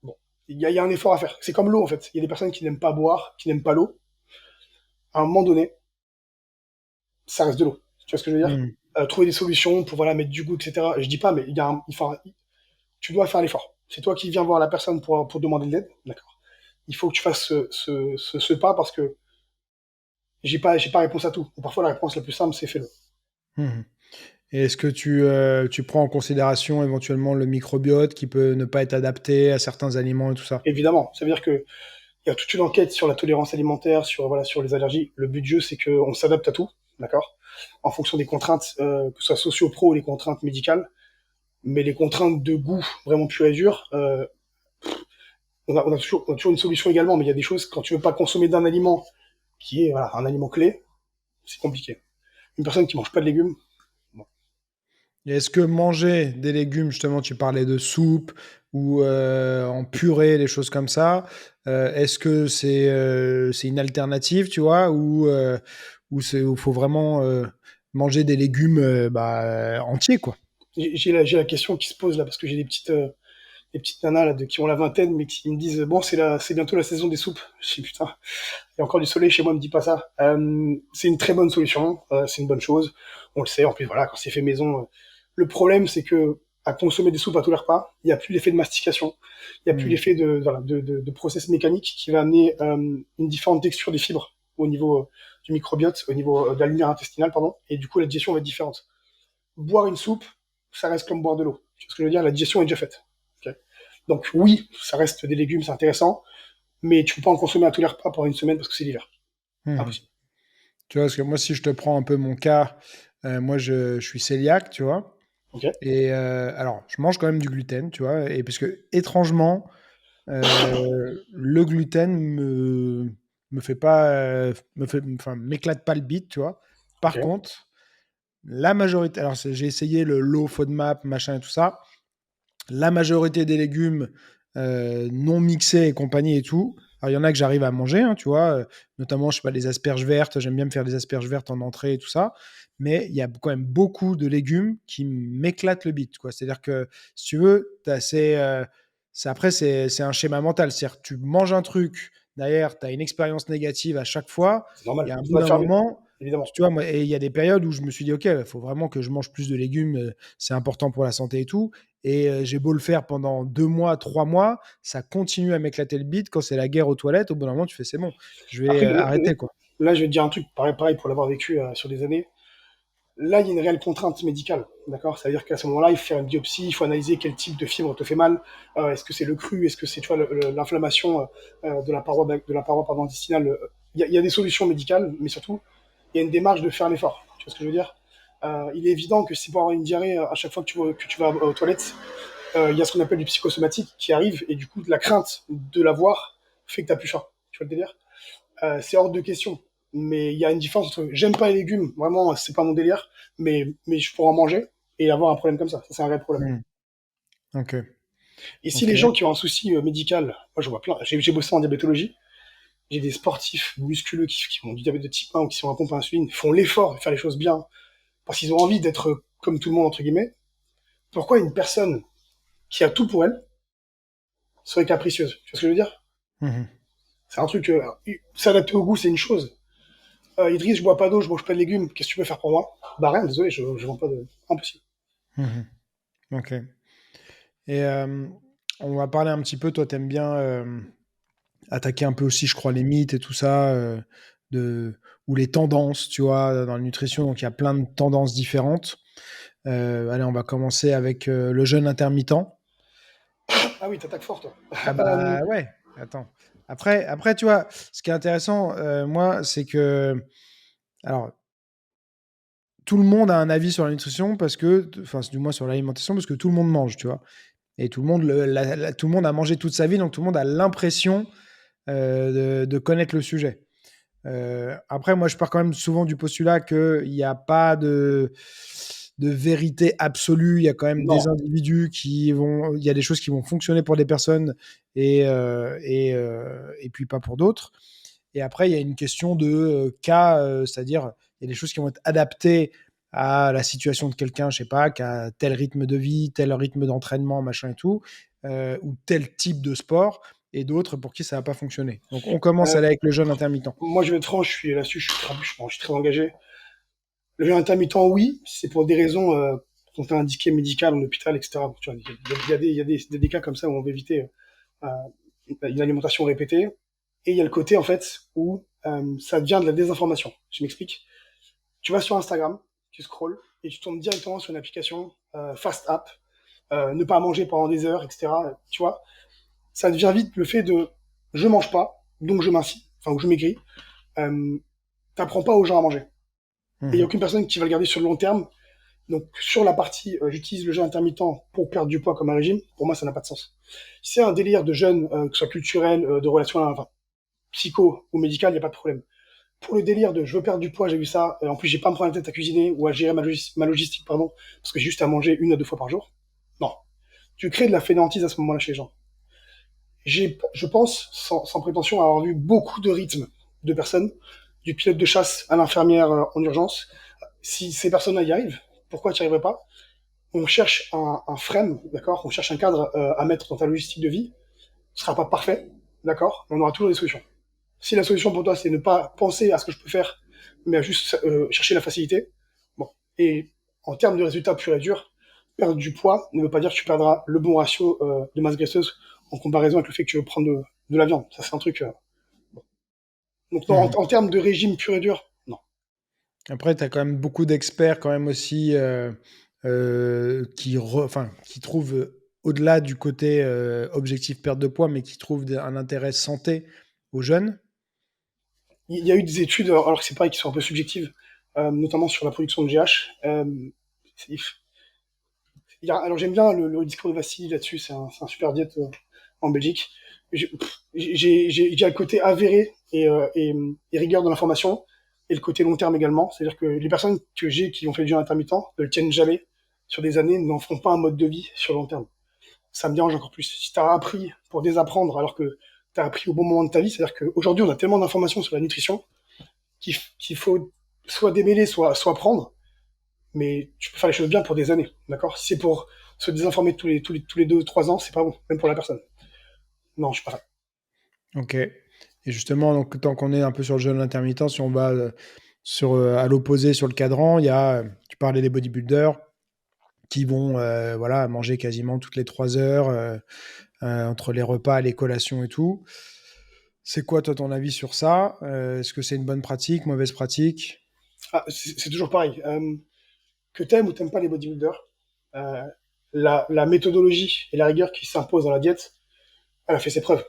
bon, il y a un effort à faire. C'est comme l'eau en fait. Il y a des personnes qui n'aiment pas boire, qui n'aiment pas l'eau. À un moment donné, ça reste de l'eau. Tu vois ce que je veux dire? Mhm. Trouver des solutions pour voilà mettre du goût, etc. Je dis pas, mais tu dois faire l'effort. C'est toi qui viens voir la personne pour demander de l'aide, d'accord? Il faut que tu fasses ce pas parce que j'ai pas réponse à tout. Et parfois la réponse la plus simple c'est fais-le. Mhm. Et est-ce que tu prends en considération éventuellement le microbiote qui peut ne pas être adapté à certains aliments et tout ça? Évidemment, ça veut dire que il y a toute une enquête sur la tolérance alimentaire, sur voilà, sur les allergies. Le but du jeu, c'est qu'on s'adapte à tout, d'accord, en fonction des contraintes, que ce soit socio-pro ou les contraintes médicales. Mais les contraintes de goût vraiment pur et dur, on a toujours une solution également. Mais il y a des choses quand tu veux pas consommer d'un aliment qui est voilà, un aliment clé, c'est compliqué. Une personne qui mange pas de légumes, bon. Et est-ce que manger des légumes, justement, tu parlais de soupe ou en purée, des choses comme ça, est-ce que c'est une alternative, tu vois, ou il faut vraiment manger des légumes entiers, quoi? J'ai la question qui se pose là parce que j'ai des petites nanas là, qui ont la vingtaine, mais qui me disent bon, c'est bientôt la saison des soupes. Je dis putain, il y a encore du soleil chez moi, me dis pas ça. C'est une très bonne solution, c'est une bonne chose. On le sait, en plus, voilà, quand c'est fait maison. Le problème, c'est que à consommer des soupes à tous les repas, il n'y a plus l'effet de mastication, il n'y a plus Hmm. l'effet de process mécanique qui va amener une différente texture des fibres au niveau du microbiote, au niveau de la lumière intestinale, pardon, et du coup, la digestion va être différente. Boire une soupe, ça reste comme boire de l'eau. Tu vois ce que je veux dire? La digestion est déjà faite. Ok. Donc oui, ça reste des légumes, c'est intéressant, mais tu peux pas en consommer à tous les repas pendant une semaine parce que c'est l'hiver. Hmm. Impossible. Tu vois, parce que moi, si je te prends un peu mon cas, moi, je suis cœliaque, tu vois. Ok. Et alors, je mange quand même du gluten, tu vois. Et parce que, étrangement, le gluten me fait pas, enfin, m'éclate pas le bite, tu vois. Ok. Par contre, la majorité, alors j'ai essayé le low FODMAP, machin et tout ça. La majorité des légumes non mixés et compagnie et tout. Alors, il y en a que j'arrive à manger, hein, tu vois, notamment, je sais pas, les asperges vertes. J'aime bien me faire des asperges vertes en entrée et tout ça. Mais il y a quand même beaucoup de légumes qui m'éclatent le bite, quoi. C'est-à-dire que, si tu veux, après, c'est un schéma mental. C'est-à-dire que tu manges un truc, derrière, tu as une expérience négative à chaque fois. C'est Il y normal. a un Ça bout va te d'un faire mieux, moment, évidemment. tu vois, moi, et il y a des périodes où je me suis dit, OK, il faut vraiment que je mange plus de légumes, c'est important pour la santé et tout. Et j'ai beau le faire pendant 2 mois, 3 mois, ça continue à m'éclater le bide. Quand c'est la guerre aux toilettes, au bout d'un moment, tu fais c'est bon, je vais Après, arrêter, quoi. là, je vais te dire un truc, pareil pour l'avoir vécu sur des années. Là, il y a une réelle contrainte médicale, d'accord? Ça veut dire qu'à ce moment-là, il faut faire une biopsie, il faut analyser quel type de fibre te fait mal. Est-ce que c'est le cru? Est-ce que c'est, tu vois, l'inflammation de la paroi pardon, intestinale? Il y a des solutions médicales, mais surtout, il y a une démarche de faire l'effort. Tu vois ce que je veux dire? Il est évident que si pour avoir une diarrhée à chaque fois que tu vas aux toilettes, il y a ce qu'on appelle du psychosomatique qui arrive, et du coup, la crainte de l'avoir fait que tu n'as plus faim. Tu vois le délire? C'est hors de question. Mais il y a une différence entre j'aime pas les légumes, vraiment, c'est pas mon délire, mais je pourrais en manger et avoir un problème comme ça. Ça, c'est un vrai problème. Hmm. Ok, Et si ok. les gens qui ont un souci médical, moi je vois plein, j'ai bossé en diabétologie, j'ai des sportifs musculeux qui ont du diabète de type 1 ou qui sont à pompe à insuline, font l'effort de faire les choses bien parce qu'ils ont envie d'être comme tout le monde, entre guillemets. Pourquoi une personne qui a tout pour elle serait capricieuse? Tu vois ce que je veux dire? Mhm. C'est un truc, s'adapter au goût, c'est une chose. Idriss, je bois pas d'eau, je mange pas de légumes, qu'est-ce que tu peux faire pour moi? Bah rien, désolé, je vends pas de. Impossible. Mhm. Ok. Et on va parler un petit peu, toi, t'aimes bien attaquer un peu aussi, je crois, les mythes et tout ça, ou les tendances, tu vois, dans la nutrition. Donc, il y a plein de tendances différentes. Allez, on va commencer avec le jeûne intermittent. Ah oui, t'attaques fort, toi. Ah Euh, bah ouais, attends. Après, tu vois, ce qui est intéressant, moi, c'est que, alors, tout le monde a un avis sur la nutrition parce que, enfin, du moins sur l'alimentation, parce que tout le monde mange, tu vois. Et tout le monde, tout le monde a mangé toute sa vie, donc tout le monde a l'impression de connaître le sujet. Après, moi, je pars quand même souvent du postulat qu'il n'y a pas de vérité absolue. Il y a quand même des Non. individus qui vont, il y a des choses qui vont fonctionner pour des personnes et puis pas pour d'autres. Et après, il y a une question de cas, c'est-à-dire il y a des choses qui vont être adaptées à la situation de quelqu'un, je sais pas, qui a tel rythme de vie, tel rythme d'entraînement, machin et tout, ou tel type de sport, et d'autres pour qui ça va pas fonctionner. Donc on commence à Euh, aller avec le jeûne intermittent. Moi, je vais être franc, je suis là-dessus, je suis très engagé. Le jeûne intermittent, oui, c'est pour des raisons qui ont été indiquées médicales en hôpital, etc. Tu vois, il y a des cas comme ça où on veut éviter une alimentation répétée. Et il y a le côté, en fait, où ça devient de la désinformation. Je m'explique. Tu vas sur Instagram, tu scrolles, et tu tombes directement sur une application Fast App, ne pas manger pendant des heures, etc. Tu vois, ça devient vite le fait de je mange pas, donc je m'incie, enfin, ou je maigris. Euh, T'apprends pas aux gens à manger. Et il n'y a Mhm. aucune personne qui va le garder sur le long terme. Donc, sur la partie, j'utilise le jeûne intermittent pour perdre du poids comme un régime, pour moi, ça n'a pas de sens. Si c'est un délire de jeûne, que ce soit culturel, de relation, enfin, psycho ou médical, il n'y a pas de problème. Pour le délire de je veux perdre du poids, j'ai vu ça, et en plus, j'ai pas à me prendre la tête à cuisiner ou à gérer ma logistique, pardon, parce que j'ai juste à manger 1 à 2 fois par jour. Non. Tu crées de la fainéantise à ce moment-là chez les gens. Je pense, sans prétention, avoir vu beaucoup de rythmes de personnes, du pilote de chasse à l'infirmière en urgence. Si ces personnes-là y arrivent, pourquoi tu n'y arriverais pas? On cherche un frame, d'accord? On cherche un cadre à mettre dans ta logistique de vie. Ce sera pas parfait, d'accord? Mais on aura toujours des solutions. Si la solution pour toi, c'est ne pas penser à ce que je peux faire, mais à juste chercher la facilité, bon. Et en termes de résultats purs et durs, perdre du poids ne veut pas dire que tu perdras le bon ratio de masse graisseuse en comparaison avec le fait que tu veux prendre de la viande. Ça, c'est un truc. Bon. Donc, non, Mhm. en termes de régime pur et dur, non. Après, tu as quand même beaucoup d'experts quand même aussi qui trouvent au-delà du côté objectif perte de poids, mais qui trouvent un intérêt santé aux jeunes. Il y a eu des études, alors que c'est pareil, qui sont un peu subjectives, notamment sur la production de GH. C'est- alors j'aime bien le discours de Vassili là-dessus, c'est un super diète en Belgique. J'ai le côté avéré et rigueur de l'information, et le côté long terme également. C'est-à-dire que les personnes que j'ai qui ont fait du jeûne intermittent ne le tiennent jamais sur des années, n'en feront pas un mode de vie sur le long terme. Ça me dérange encore plus. Si tu as appris pour désapprendre alors que tu as appris au bon moment de ta vie, c'est-à-dire qu'aujourd'hui on a tellement d'informations sur la nutrition qu'il faut soit démêler, soit prendre, mais tu peux faire les choses bien pour des années, d'accord? Si c'est pour se désinformer tous les 2, 3 ans, c'est pas bon, même pour la personne. Non, je suis pas fan. Ok. Et justement, donc, tant qu'on est un peu sur le jeûne intermittent, si on va à l'opposé sur le cadran, il y a, tu parlais des bodybuilders qui vont voilà, manger quasiment toutes les 3 heures entre les repas, les collations et tout. C'est quoi, toi, ton avis sur ça? Est-ce que c'est une bonne pratique, mauvaise pratique? Ah, c'est toujours pareil. Que t'aimes ou t'aimes pas les bodybuilders, euh, la méthodologie et la rigueur qui s'impose dans la diète, elle a fait ses preuves.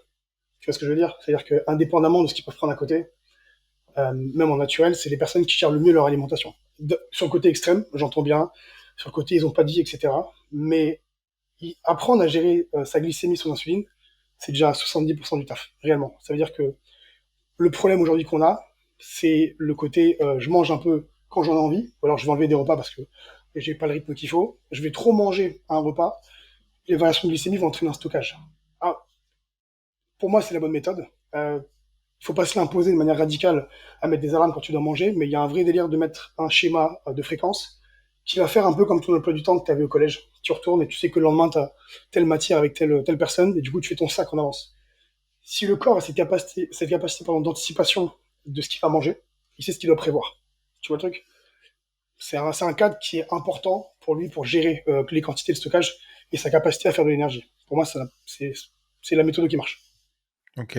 Tu vois ce que je veux dire? C'est-à-dire que, indépendamment de ce qu'ils peuvent prendre à côté, même en naturel, c'est les personnes qui gèrent le mieux leur alimentation. Sur le côté extrême, j'entends bien, sur le côté ils ont pas de vie, etc. Mais apprendre à gérer sa glycémie, son insuline, c'est déjà 70% du taf, réellement. Ça veut dire que le problème aujourd'hui qu'on a, c'est le côté je mange un peu quand j'en ai envie, ou alors je vais enlever des repas parce que j'ai pas le rythme qu'il faut. Je vais trop manger à un repas, les variations de glycémie vont entraîner un stockage. Ah, pour moi, c'est la bonne méthode. Il faut pas se l'imposer de manière radicale à mettre des alarmes quand tu dois manger, mais il y a un vrai délire de mettre un schéma de fréquence qui va faire un peu comme ton emploi du temps que tu avais au collège. Tu retournes et tu sais que le lendemain, tu as telle matière avec telle personne, et du coup, tu fais ton sac en avance. Si le corps a cette capacité pardon, d'anticipation de ce qu'il va manger, il sait ce qu'il doit prévoir. Tu vois le truc? C'est un cadre qui est important pour lui pour gérer les quantités de stockage et sa capacité à faire de l'énergie. Pour moi, c'est la méthode qui marche. Ok.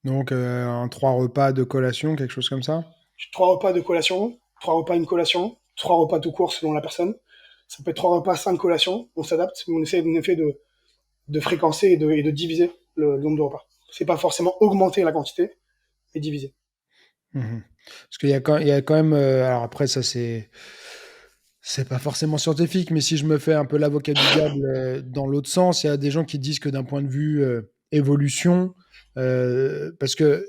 Donc, un 3 repas de collation, quelque chose comme ça? 3 repas de collation, 3 repas une collation, 3 repas tout court selon la personne. Ça peut être 3 repas, 5 collations. On s'adapte, mais on essaie en effet de fréquencer et de diviser le nombre de repas. C'est pas forcément augmenter la quantité, mais diviser. Mhm. Parce il y a quand même. Alors après, ça, c'est pas forcément scientifique, mais si je me fais un peu l'avocat du diable dans l'autre sens, il y a des gens qui disent que d'un point de vue évolution, parce que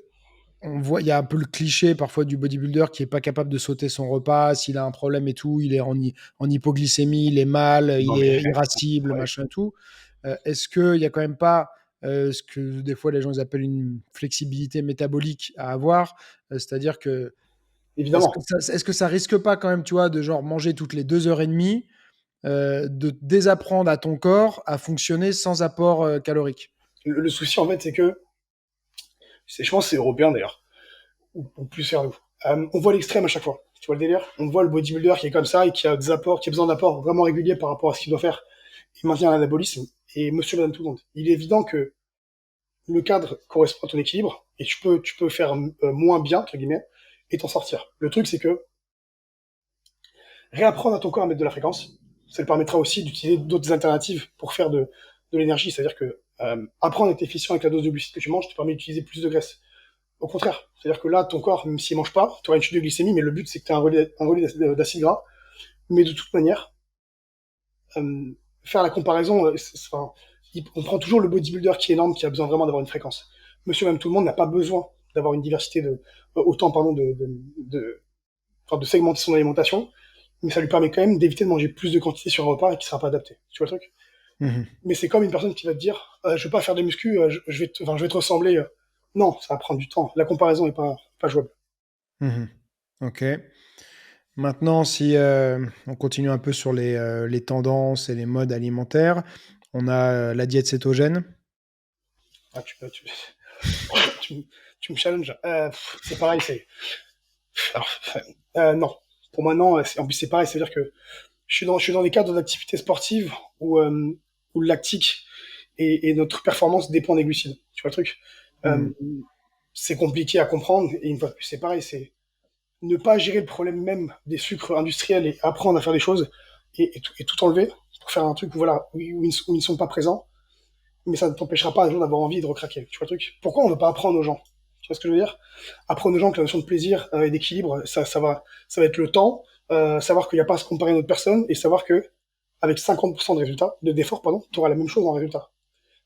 on voit, il y a un peu le cliché parfois du bodybuilder qui est pas capable de sauter son repas, s'il a un problème et tout, il est en hypoglycémie, il est mal, il Non, mais est irascible, ouais, machin et tout. Est-ce qu'il y a quand même pas ce que des fois les gens ils appellent une flexibilité métabolique à avoir, c'est-à-dire que évidemment. est-ce que ça risque pas quand même, tu vois, de genre manger toutes les 2 heures et demie, de désapprendre à ton corps à fonctionner sans apport calorique? Le souci, en fait, c'est que, je pense que c'est européen d'ailleurs, ou plus vers nous. On voit l'extrême à chaque fois. Tu vois le délire? On voit le bodybuilder qui est comme ça et qui a des apports, qui a besoin d'apports vraiment réguliers par rapport à ce qu'il doit faire. Il maintient l'anabolisme et monsieur madame tout le monde. Il est évident que le cadre correspond à ton équilibre et tu peux faire moins bien, entre guillemets, et t'en sortir. Le truc, c'est que réapprendre à ton corps à mettre de la fréquence, ça lui permettra aussi d'utiliser d'autres alternatives pour faire de l'énergie. C'est-à-dire que apprendre à être efficient avec la dose de glucides que tu manges te permet d'utiliser plus de graisse. Au contraire, c'est-à-dire que là, ton corps, même s'il mange pas, tu auras une chute de glycémie, mais le but, c'est que tu aies un relais d'acide gras. Mais de toute manière, faire la comparaison, enfin, on prend toujours le bodybuilder qui est énorme, qui a besoin vraiment d'avoir une fréquence. Monsieur, même tout le monde n'a pas besoin d'avoir une diversité autant, pardon, enfin, de segmenter son alimentation, mais ça lui permet quand même d'éviter de manger plus de quantité sur un repas et qui sera pas adapté. Tu vois le truc? Mhm. Mais c'est comme une personne qui va te dire, je veux pas faire de muscu, enfin, je vais te ressembler. Non, ça va prendre du temps. La comparaison est pas jouable. Mhm. Ok. Maintenant, si on continue un peu sur les tendances et les modes alimentaires, on a la diète cétogène. Ah, tu, tu me challenges. C'est pareil, alors, non. Pour moi, non. En plus, c'est pareil, c'est-à-dire que je suis dans des cadres d'activité sportive où le lactique et notre performance dépend des glucides. Tu vois le truc? Euh, Mhm. c'est compliqué à comprendre et une fois de plus, c'est pareil, c'est ne pas gérer le problème même des sucres industriels et apprendre à faire des choses et tout enlever pour faire un truc où, voilà, où ils ne sont pas présents, mais ça ne t'empêchera pas un jour d'avoir envie de recraquer. Tu vois le truc? Pourquoi on ne veut pas apprendre aux gens? Tu vois ce que je veux dire? Apprendre aux gens que la notion de plaisir et d'équilibre, ça va être le temps, savoir qu'il n'y a pas à se comparer à une autre personne et savoir que avec 50% d'effort, pardon, tu auras la même chose en résultat.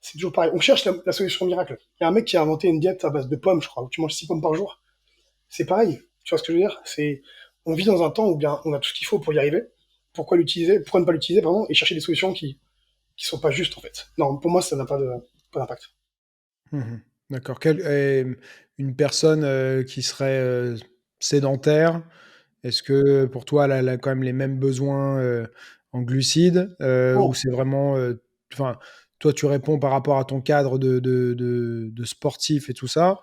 C'est toujours pareil. On cherche la solution miracle. Il y a un mec qui a inventé une diète à base de pommes, je crois, où tu manges 6 pommes par jour. C'est pareil. Tu vois ce que je veux dire? On vit dans un temps où bien on a tout ce qu'il faut pour y arriver. Pourquoi ne pas l'utiliser, pardon, et chercher des solutions qui sont pas justes, en fait. Non, pour moi, ça n'a pas d'impact. Mhm. D'accord. Une personne qui serait sédentaire, est-ce que pour toi, elle a quand même les mêmes besoins en glucides ou Non, c'est vraiment, enfin, toi, tu réponds par rapport à ton cadre de sportif et tout ça,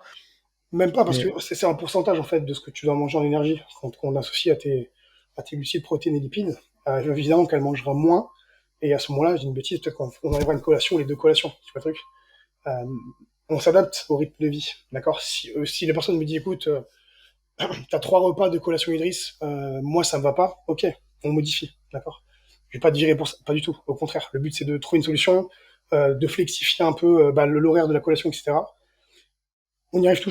même pas, parce mais que c'est un pourcentage, en fait, de ce que tu dois manger en énergie, quand on associe à tes glucides, protéines et lipides. Évidemment qu'elle mangera moins, et à ce moment-là, j'ai une bêtise, peut-être qu'on arrivera à une collation, les deux collations, tu vois le truc. Euh, on s'adapte au rythme de vie, d'accord? Si les personnes me disent, écoute, t'as 3 repas de collation Idriss, moi ça me va pas, ok, on modifie, d'accord? Je vais pas te virer pour ça, pas du tout, au contraire. Le but c'est de trouver une solution, de flexifier un peu l'horaire de la collation, etc. On y arrive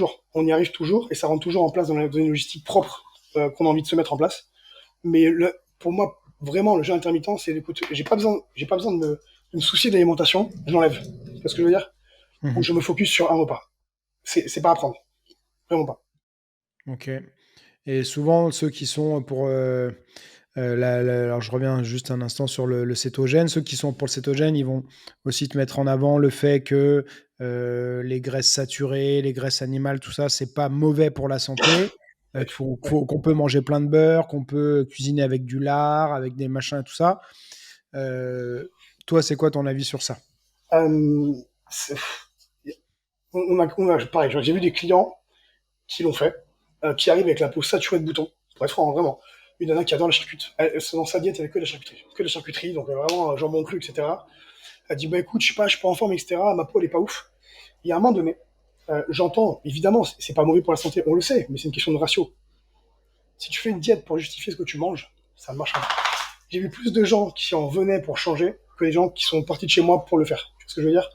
toujours, et ça rentre toujours en place dans une logistique propre qu'on a envie de se mettre en place. Mais pour moi, vraiment, le jeu intermittent, c'est écoute, j'ai pas besoin de me soucier de l'alimentation, je l'enlève. Tu vois ce que je veux dire? Ou Mhm. je me focus sur un repas. C'est pas à prendre, vraiment pas. Ok. Et souvent, ceux qui sont pour alors je reviens juste un instant sur le cétogène. Ceux qui sont pour le cétogène, ils vont aussi te mettre en avant le fait que les graisses saturées, les graisses animales, tout ça, c'est pas mauvais pour la santé. Ouais, ouais. Qu'on peut manger plein de beurre, qu'on peut cuisiner avec du lard, avec des machins, tout ça. Euh, Toi, c'est quoi ton avis sur ça? Euh, c'est- pareil, j'ai vu des clients qui l'ont fait, qui arrivent avec la peau saturée de boutons, pour être franc, hein, vraiment. Une nana qui adore la charcuterie. Dans sa diète, il n'y avait que la charcuterie, donc vraiment jambon cru, etc. Elle dit, bah écoute, je sais pas, je suis pas en forme, etc. Ma peau, elle est pas ouf. Et à un moment donné, j'entends, évidemment, c'est pas mauvais pour la santé, on le sait, mais c'est une question de ratio. Si tu fais une diète pour justifier ce que tu manges, ça ne marche pas. J'ai vu plus de gens qui en venaient pour changer que les gens qui sont partis de chez moi pour le faire. Tu vois ce que je veux dire?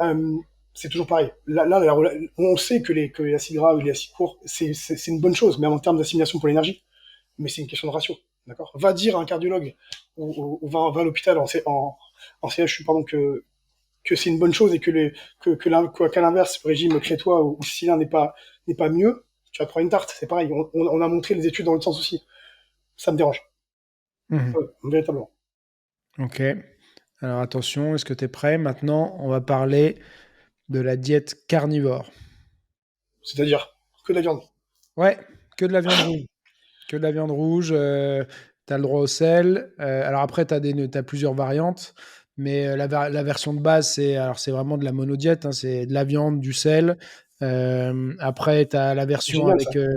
Euh, c'est toujours pareil. On sait que les acides gras ou les acides courts, c'est une bonne chose, même en termes d'assimilation pour l'énergie. Mais c'est une question de ratio. D'accord? Va dire à un cardiologue ou va à l'hôpital en CHU, pardon, que que c'est une bonne chose et qu'à l'inverse, le régime crétois ou sicilien n'est pas mieux, tu vas te prendre une tarte. C'est pareil. On a montré les études dans l'autre sens aussi. Ça me dérange. Mhm. Véritablement. Ok. Alors attention, est-ce que tu es prêt? Maintenant, on va parler de la diète carnivore. C'est-à-dire que de la viande. Ouais, que de la viande rouge. Que de la viande rouge, tu as le droit au sel. Alors après, tu as plusieurs variantes, mais la version de base, c'est vraiment de la monodiète, hein, c'est de la viande, du sel. Après, tu as la C'est version génial ça. avec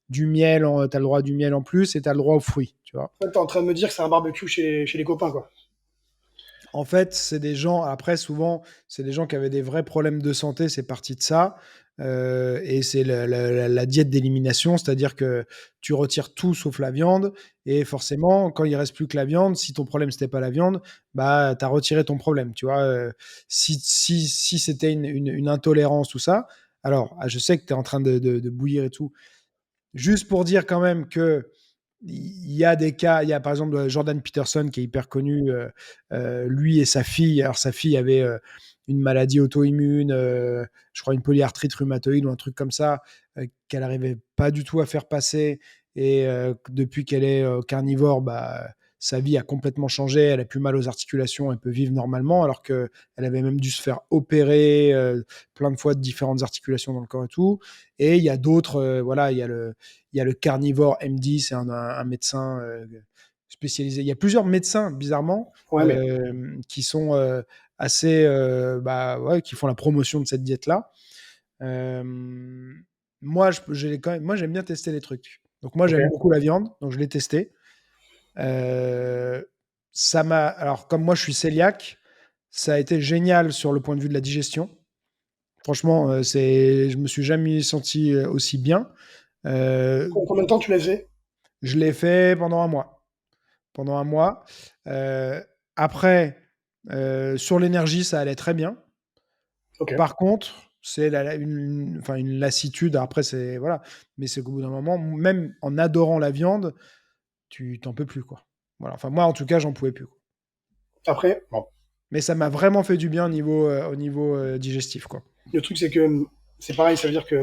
du miel, tu as le droit du miel en plus, et tu as le droit aux fruits, tu vois. En fait, t'es en train de me dire que c'est un barbecue chez les copains, quoi. En fait, c'est des gens, après, souvent, c'est des gens qui avaient des vrais problèmes de santé, c'est parti de ça. Et c'est la diète d'élimination, c'est-à-dire que tu retires tout sauf la viande. Et forcément, quand il reste plus que la viande, si ton problème c'était pas la viande, bah, tu as retiré ton problème. Tu vois. Si c'était une intolérance, tout ça, alors je sais que tu es en train de bouillir et tout. Juste pour dire quand même que il y a des cas, il y a par exemple Jordan Peterson qui est hyper connu, lui et sa fille. Alors sa fille avait une maladie auto-immune, je crois une polyarthrite rhumatoïde ou un truc comme ça, qu'elle n'arrivait pas du tout à faire passer. Et depuis qu'elle est carnivore, bah, sa vie a complètement changé. Elle a plus mal aux articulations, elle peut vivre normalement, alors qu'elle avait même dû se faire opérer plein de fois de différentes articulations dans le corps et tout. Et il y a d'autres, voilà, il y a le carnivore MD, c'est un médecin spécialisé. Il y a plusieurs médecins, bizarrement, Ouais, mais qui sont assez, bah, ouais, qui font la promotion de cette diète-là. Euh, moi, moi, j'aime bien tester les trucs. Donc, moi, ok. j'aime beaucoup la viande, donc je l'ai testé. Euh, alors, comme moi, je suis cœliaque, ça a été génial sur le point de vue de la digestion. Franchement, je me suis jamais senti aussi bien. Euh, Combien de temps tu l'as fait? je l'ai fait pendant un mois. Pendant un mois. Euh, après, sur l'énergie, ça allait très bien. Ok. Par contre, c'est enfin, une lassitude. Après, c'est voilà, mais c'est qu'au bout d'un moment, même en adorant la viande, tu t'en peux plus quoi. Voilà. Enfin, moi, en tout cas, j'en pouvais plus, quoi. Après, bon, Mais ça m'a vraiment fait du bien au niveau digestif, quoi. le truc c'est que c'est pareil, ça veut dire que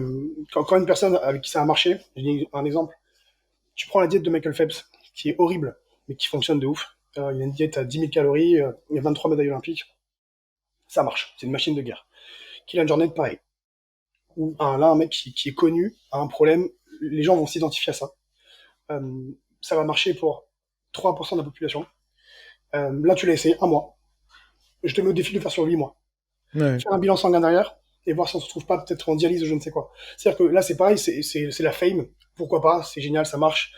quand une personne avec qui ça a marché, je dis un exemple, tu prends la diète de Michael Phelps, qui est horrible, mais qui fonctionne de ouf. Il y a une diète à 10 000 calories, il y a 23 médailles olympiques, ça marche, c'est une machine de guerre. Kylian Jornet, pareil. Ou là, un mec qui est connu, a un problème, les gens vont s'identifier à ça. Euh, Ça va marcher pour 3% de la population. Là, tu l'as essayé un mois. Je te mets au défi de le faire sur 8 mois. Ouais. Faire un bilan sanguin derrière et voir si on se trouve pas peut-être en dialyse ou je ne sais quoi. C'est-à-dire que là, c'est pareil, c'est la fame. Pourquoi pas, c'est génial, ça marche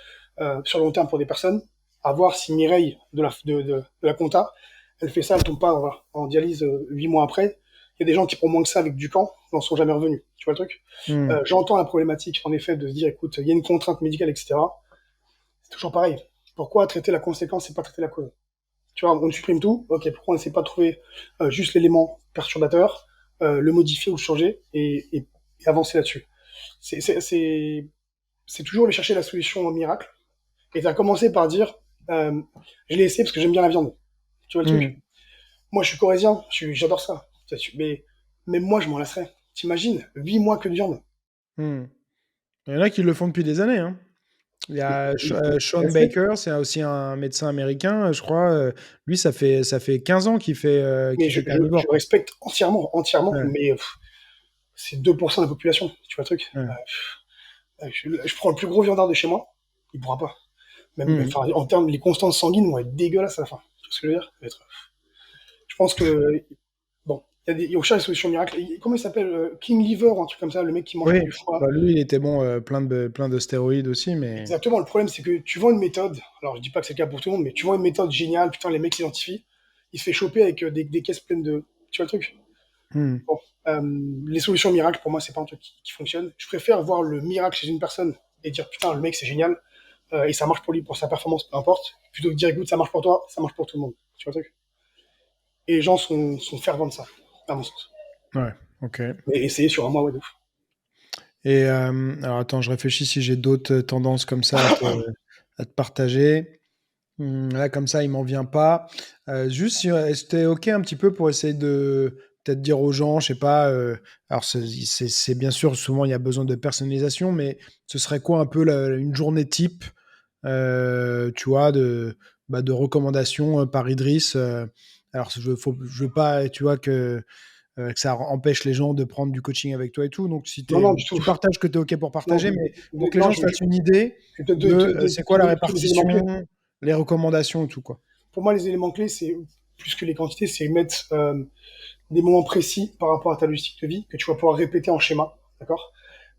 sur le long terme pour des personnes. À voir si Mireille de la compta, elle fait ça, elle tombe pas en dialyse 8 mois après. Il y a des gens qui prennent moins que ça avec du camp, n'en sont jamais revenus. Tu vois le truc? Hmm. J'entends la problématique, en effet, de se dire, écoute, il y a une contrainte médicale, etc. C'est toujours pareil. Pourquoi traiter la conséquence et pas traiter la cause? Tu vois, on supprime tout. Ok, pourquoi on n'essaie pas de trouver juste l'élément perturbateur, le modifier ou le changer et avancer là-dessus. C'est toujours aller chercher la solution au miracle. Et tu as commencé par dire, euh, je l'ai essayé parce que j'aime bien la viande. Tu vois le truc? Hmm. Moi, je suis corésien, j'adore ça. Mais même moi, je m'en lasserais. T'imagines, 8 mois que de viande. Hmm. Il y en a qui le font depuis des années, hein. Il y a Sean Respect. Baker, c'est aussi un médecin américain, je crois. Lui, ça fait 15 ans Mais qu'il fait je carnivore, quoi. respecte entièrement, entièrement, Ouais, mais c'est 2% de la population. Tu vois le truc? ouais. Je prends le plus gros viandard de chez moi, il pourra pas. Même, Mhm. enfin, en termes, les constances sanguines vont être dégueulasses à la fin. Tu vois ce que je veux dire? Je pense que, bon, il y a aussi des solutions miracles. Comment il s'appelle? King Liver ou un truc comme ça, le mec qui mange que Oui, du foie. bah, lui, il était bon, plein de stéroïdes aussi, mais. Exactement, le problème, c'est que tu vends une méthode, alors je dis pas que c'est le cas pour tout le monde, mais tu vends une méthode géniale, putain, les mecs s'identifient, il se fait choper avec des caisses pleines de. Tu vois le truc? Mhm. Bon, les solutions miracles, pour moi, c'est pas un truc qui fonctionne. Je préfère voir le miracle chez une personne et dire, putain, le mec, c'est génial, et ça marche pour lui, pour sa performance, peu importe, plutôt que de dire, écoute, ça marche pour toi, ça marche pour tout le monde. Tu vois le truc? Et les gens sont fervents de ça, à mon sens. Ouais, ok. Mais essayer sur un mois, ouais, de ouf. Et alors, attends, je réfléchis si j'ai d'autres tendances comme ça à te partager. Là, comme ça, il m'en vient pas. Juste, est-ce que t'es OK un petit peu pour essayer de peut-être dire aux gens, je sais pas, alors c'est bien sûr, souvent il y a besoin de personnalisation, mais ce serait quoi un peu une journée type, tu vois, de recommandations par Idriss. Alors je veux pas, tu vois, que ça empêche les gens de prendre du coaching avec toi et tout. Donc si Non, non, du tout. tu partages que tu es OK pour Non, partager, mais pour que les non, gens se fassent une idée je vais peut-être de c'est quoi la donner plutôt les éléments répartition, clés. les recommandations et tout, quoi. Pour moi, les éléments clés, c'est plus que les quantités, c'est mettre des moments précis par rapport à ta logistique de vie que tu vas pouvoir répéter en schéma, d'accord?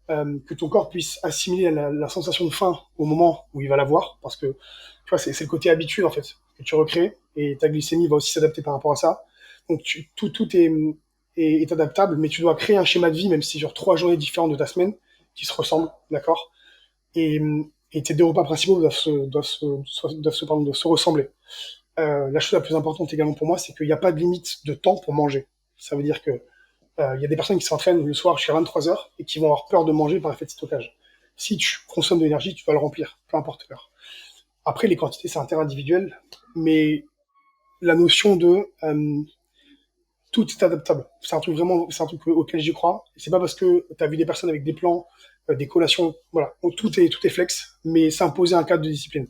Que ton corps puisse assimiler la sensation de faim au moment où il va l'avoir, parce que tu vois, c'est le côté habitude en fait que tu recrées, et ta glycémie va aussi s'adapter par rapport à ça. Donc tout est adaptable, mais tu dois créer un schéma de vie, même si sur 3 journées différentes de ta semaine, qui se ressemblent, d'accord? Et, et tes 2 repas principaux doivent se ressembler. La chose la plus importante également pour moi, c'est qu'il n'y a pas de limite de temps pour manger. Ça veut dire que il y a des personnes qui s'entraînent le soir jusqu'à 23 heures et qui vont avoir peur de manger par effet de stockage. Si tu consommes de l'énergie, tu vas le remplir, peu importe l'heure. Après, les quantités, c'est interindividuel, mais la notion de tout est adaptable. C'est un truc auquel j'y crois. C'est pas parce que tu as vu des personnes avec des plans, des collations, voilà, tout est flex, mais c'est imposer un cadre de discipline.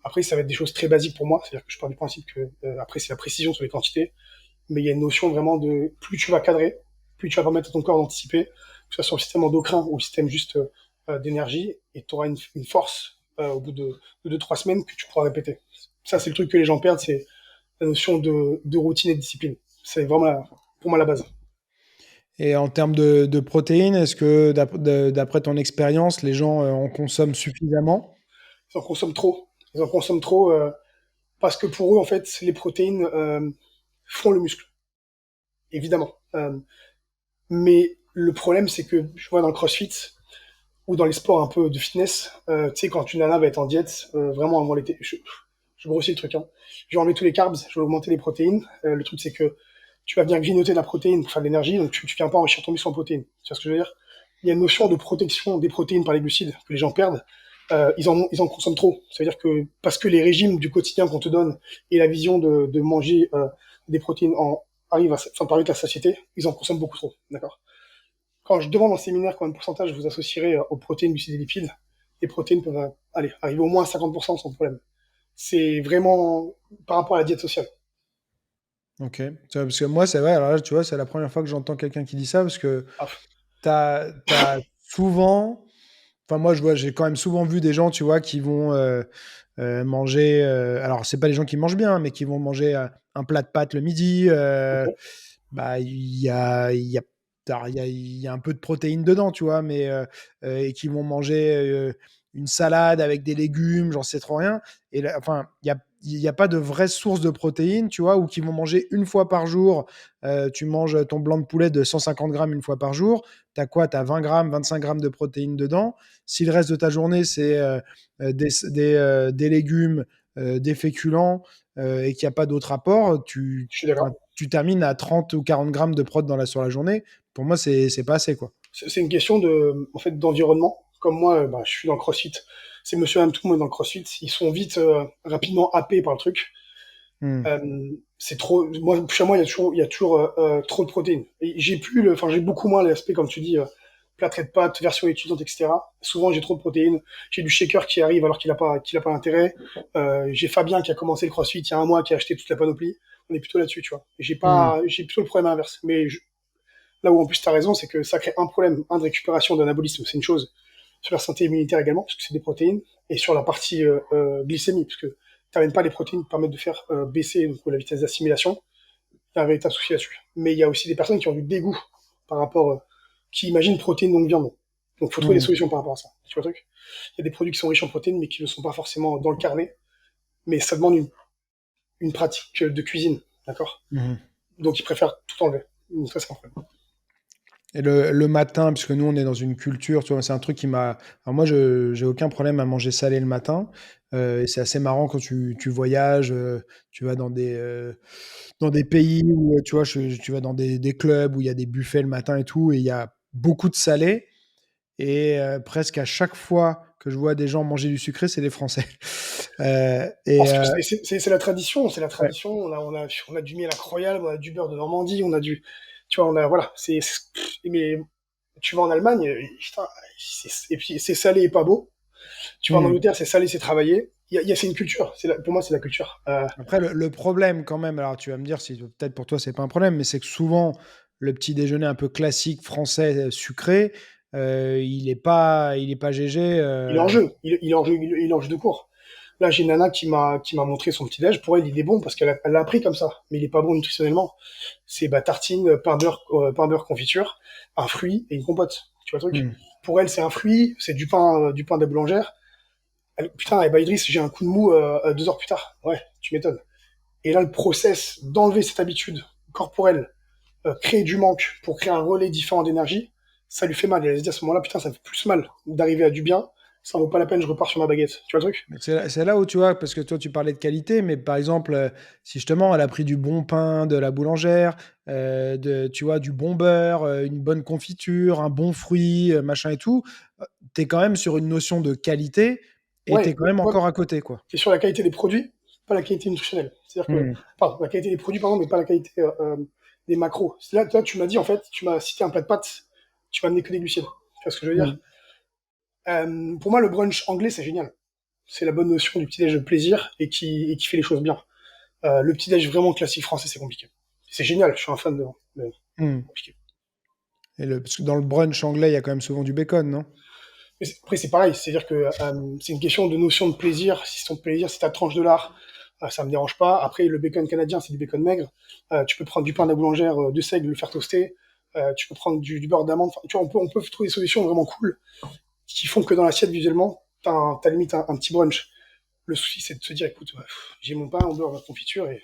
Après, ça va être des choses très basiques pour moi, c'est-à-dire que je pars du principe que après c'est la précision sur les quantités, mais il y a une notion vraiment de plus tu vas cadrer, plus tu vas permettre à ton corps d'anticiper, que ce soit sur le système endocrin ou le système juste d'énergie, et tu auras une force au bout de 2, 3 semaines que tu pourras répéter. Ça, c'est le truc que les gens perdent, c'est la notion de routine et de discipline. C'est vraiment pour moi la base. Et en termes de protéines, est-ce que d'après ton expérience, les gens en consomment suffisamment? Ils en consomment trop. Ils en consomment trop parce que pour eux, en fait, les protéines font le muscle, évidemment. Mais le problème, c'est que je vois dans le CrossFit, ou dans les sports un peu de fitness, tu sais, quand une nana va être en diète, vraiment avant l'été, je grossis le truc, hein. Je vais enlever tous les carbs, je vais augmenter les protéines. Le truc, c'est que tu vas venir grignoter de la protéine pour faire de l'énergie, donc tu viens pas enrichir ton muscle en protéines. Tu vois ce que je veux dire? Il y a une notion de protection des protéines par les glucides que les gens perdent. Ils en consomment trop. Ça veut dire que parce que les régimes du quotidien qu'on te donne et la vision de manger des protéines arrivent enfin, permettent la satiété, ils en consomment beaucoup trop. D'accord? Quand je demande en séminaire combien de pourcentage vous associerez aux protéines, glucides et lipides, les protéines peuvent arriver au moins à 50% sans problème. C'est vraiment par rapport à la diète sociale. Ok. Parce que moi, c'est vrai, alors là, tu vois, c'est la première fois que j'entends quelqu'un qui dit ça, parce que Ah, t'as souvent, enfin moi, je vois, j'ai quand même souvent vu des gens, tu vois, qui vont manger, alors c'est pas les gens qui mangent bien, mais qui vont manger un plat de pâtes le midi, ok. bah, alors, il y a un peu de protéines dedans, tu vois, mais et qui vont manger une salade avec des légumes, j'en sais trop rien. Et là, enfin, il y a pas de vraie source de protéines, tu vois, ou qui vont manger une fois par jour. Tu manges ton blanc de poulet de 150 grammes une fois par jour. T'as quoi? T'as 20 grammes, 25 grammes de protéines dedans. Si le reste de ta journée, c'est des légumes, des féculents, et qu'il n'y a pas d'autre apport, Je suis d'accord. tu termines à 30 ou 40 grammes de prod sur la journée. Pour moi, c'est pas assez, quoi. C'est une question en fait, d'environnement. Comme moi, bah, je suis dans le CrossFit. C'est monsieur et madame tout le monde dans le CrossFit. Ils sont vite, rapidement happés par le truc. Hmm. C'est trop. Moi, chez moi, il y a toujours trop de protéines. Et enfin, j'ai beaucoup moins l'aspect, comme tu dis, plâtré de pâtes, version étudiante, etc. Souvent, j'ai trop de protéines. J'ai du shaker qui arrive alors qu'il a pas d'intérêt. J'ai Fabien qui a commencé le CrossFit il y a un mois, qui a acheté toute la panoplie. On est plutôt là-dessus, tu vois. Hmm. J'ai plutôt le problème inverse. Mais là où en plus tu as raison, c'est que ça crée un problème, un de récupération d'anabolisme, c'est une chose. Sur la santé immunitaire également, parce que c'est des protéines, et sur la partie glycémie, parce que tu n'amènes pas les protéines qui permettent de faire baisser donc, la vitesse d'assimilation. Il y a un véritable souci là-dessus. Mais il y a aussi des personnes qui ont du dégoût par rapport, qui imaginent protéines donc viande. Donc il faut trouver des Hmm. solutions par rapport à ça. Tu vois le truc? Il y a des produits qui sont riches en protéines, mais qui ne sont pas forcément dans le carnet. Mais ça demande une pratique de cuisine, d'accord? Hmm. Donc ils préfèrent tout enlever. Donc ça, c'est un problème. Et le matin, puisque nous, on est dans une culture, tu vois, c'est un truc qui m'a. Alors moi, je j'ai aucun problème à manger salé le matin. Et c'est assez marrant quand tu voyages, tu vas dans des pays où, tu vois, tu vas dans des clubs où il y a des buffets le matin et tout, et il y a beaucoup de salé. Et presque à chaque fois que je vois des gens manger du sucré, c'est les Français. Et Parce que c'est la tradition, c'est la ouais. tradition. On a du miel incroyable, on a du beurre de Normandie, on a du. Tu vois, voilà, mais tu vas en Allemagne, putain, et puis c'est salé et pas beau. Tu vas en Hmm. Angleterre, c'est salé, c'est travaillé. C'est une culture. Pour moi, c'est la culture. Après, le problème quand même, alors tu vas me dire si peut-être pour toi c'est pas un problème, mais c'est que souvent le petit déjeuner un peu classique français sucré, il est pas GG. Il est en jeu. Il est en jeu. Il est en jeu de cours. Là, j'ai une nana qui m'a montré son petit déj. Pour elle, il est bon parce elle l'a appris comme ça. Mais il est pas bon nutritionnellement. C'est tartine, pain beurre, confiture, un fruit et une compote. Tu vois le truc. Hmm. Pour elle, c'est un fruit, c'est du pain de la boulangère. Putain, eh ben Idriss, j'ai un coup de mou 2 heures plus tard. Ouais, tu m'étonnes. Et là, le process d'enlever cette habitude corporelle, créer du manque pour créer un relais différent d'énergie, ça lui fait mal. Et elle se dit à ce moment-là, putain, ça me fait plus mal d'arriver à du bien. Ça vaut pas la peine, je repars sur ma baguette. Tu vois le truc? C'est là où tu vois, parce que toi tu parlais de qualité, mais par exemple, si justement elle a pris du bon pain de la boulangère, tu vois, du bon beurre, une bonne confiture, un bon fruit, machin et tout, tu es quand même sur une notion de qualité et tu es Ouais, quand même ouais, encore à côté, quoi. c'est sur la qualité des produits, pas la qualité nutritionnelle. C'est-à-dire que, Hmm. pardon, la qualité des produits, pardon, mais pas la qualité des macros. Là, tu m'as dit, en fait, tu m'as cité un plat de pâtes, tu m'as amené que des glucides. Tu vois ce que je veux dire? Hmm. Pour moi, le brunch anglais, c'est génial. C'est la bonne notion du petit-déj de plaisir et qui fait les choses bien. Le petit-déj vraiment classique français, c'est compliqué. C'est génial, je suis un fan de, mais Hmm. compliqué. Parce que dans le brunch anglais, il y a quand même souvent du bacon, non? Mais après, c'est pareil, c'est-à-dire que c'est une question de notion de plaisir. Si ton plaisir, c'est ta tranche de lard, ça me dérange pas. Après, le bacon canadien, c'est du bacon maigre. Tu peux prendre du pain de la boulangère de seigle, le faire toaster. Tu peux prendre du beurre d'amande. Enfin, tu vois, on peut trouver des solutions vraiment cool qui font que dans l'assiette, visuellement, t'as limite un petit brunch. Le souci, c'est de se dire, écoute, j'ai mon pain, mon beurre, ma confiture, et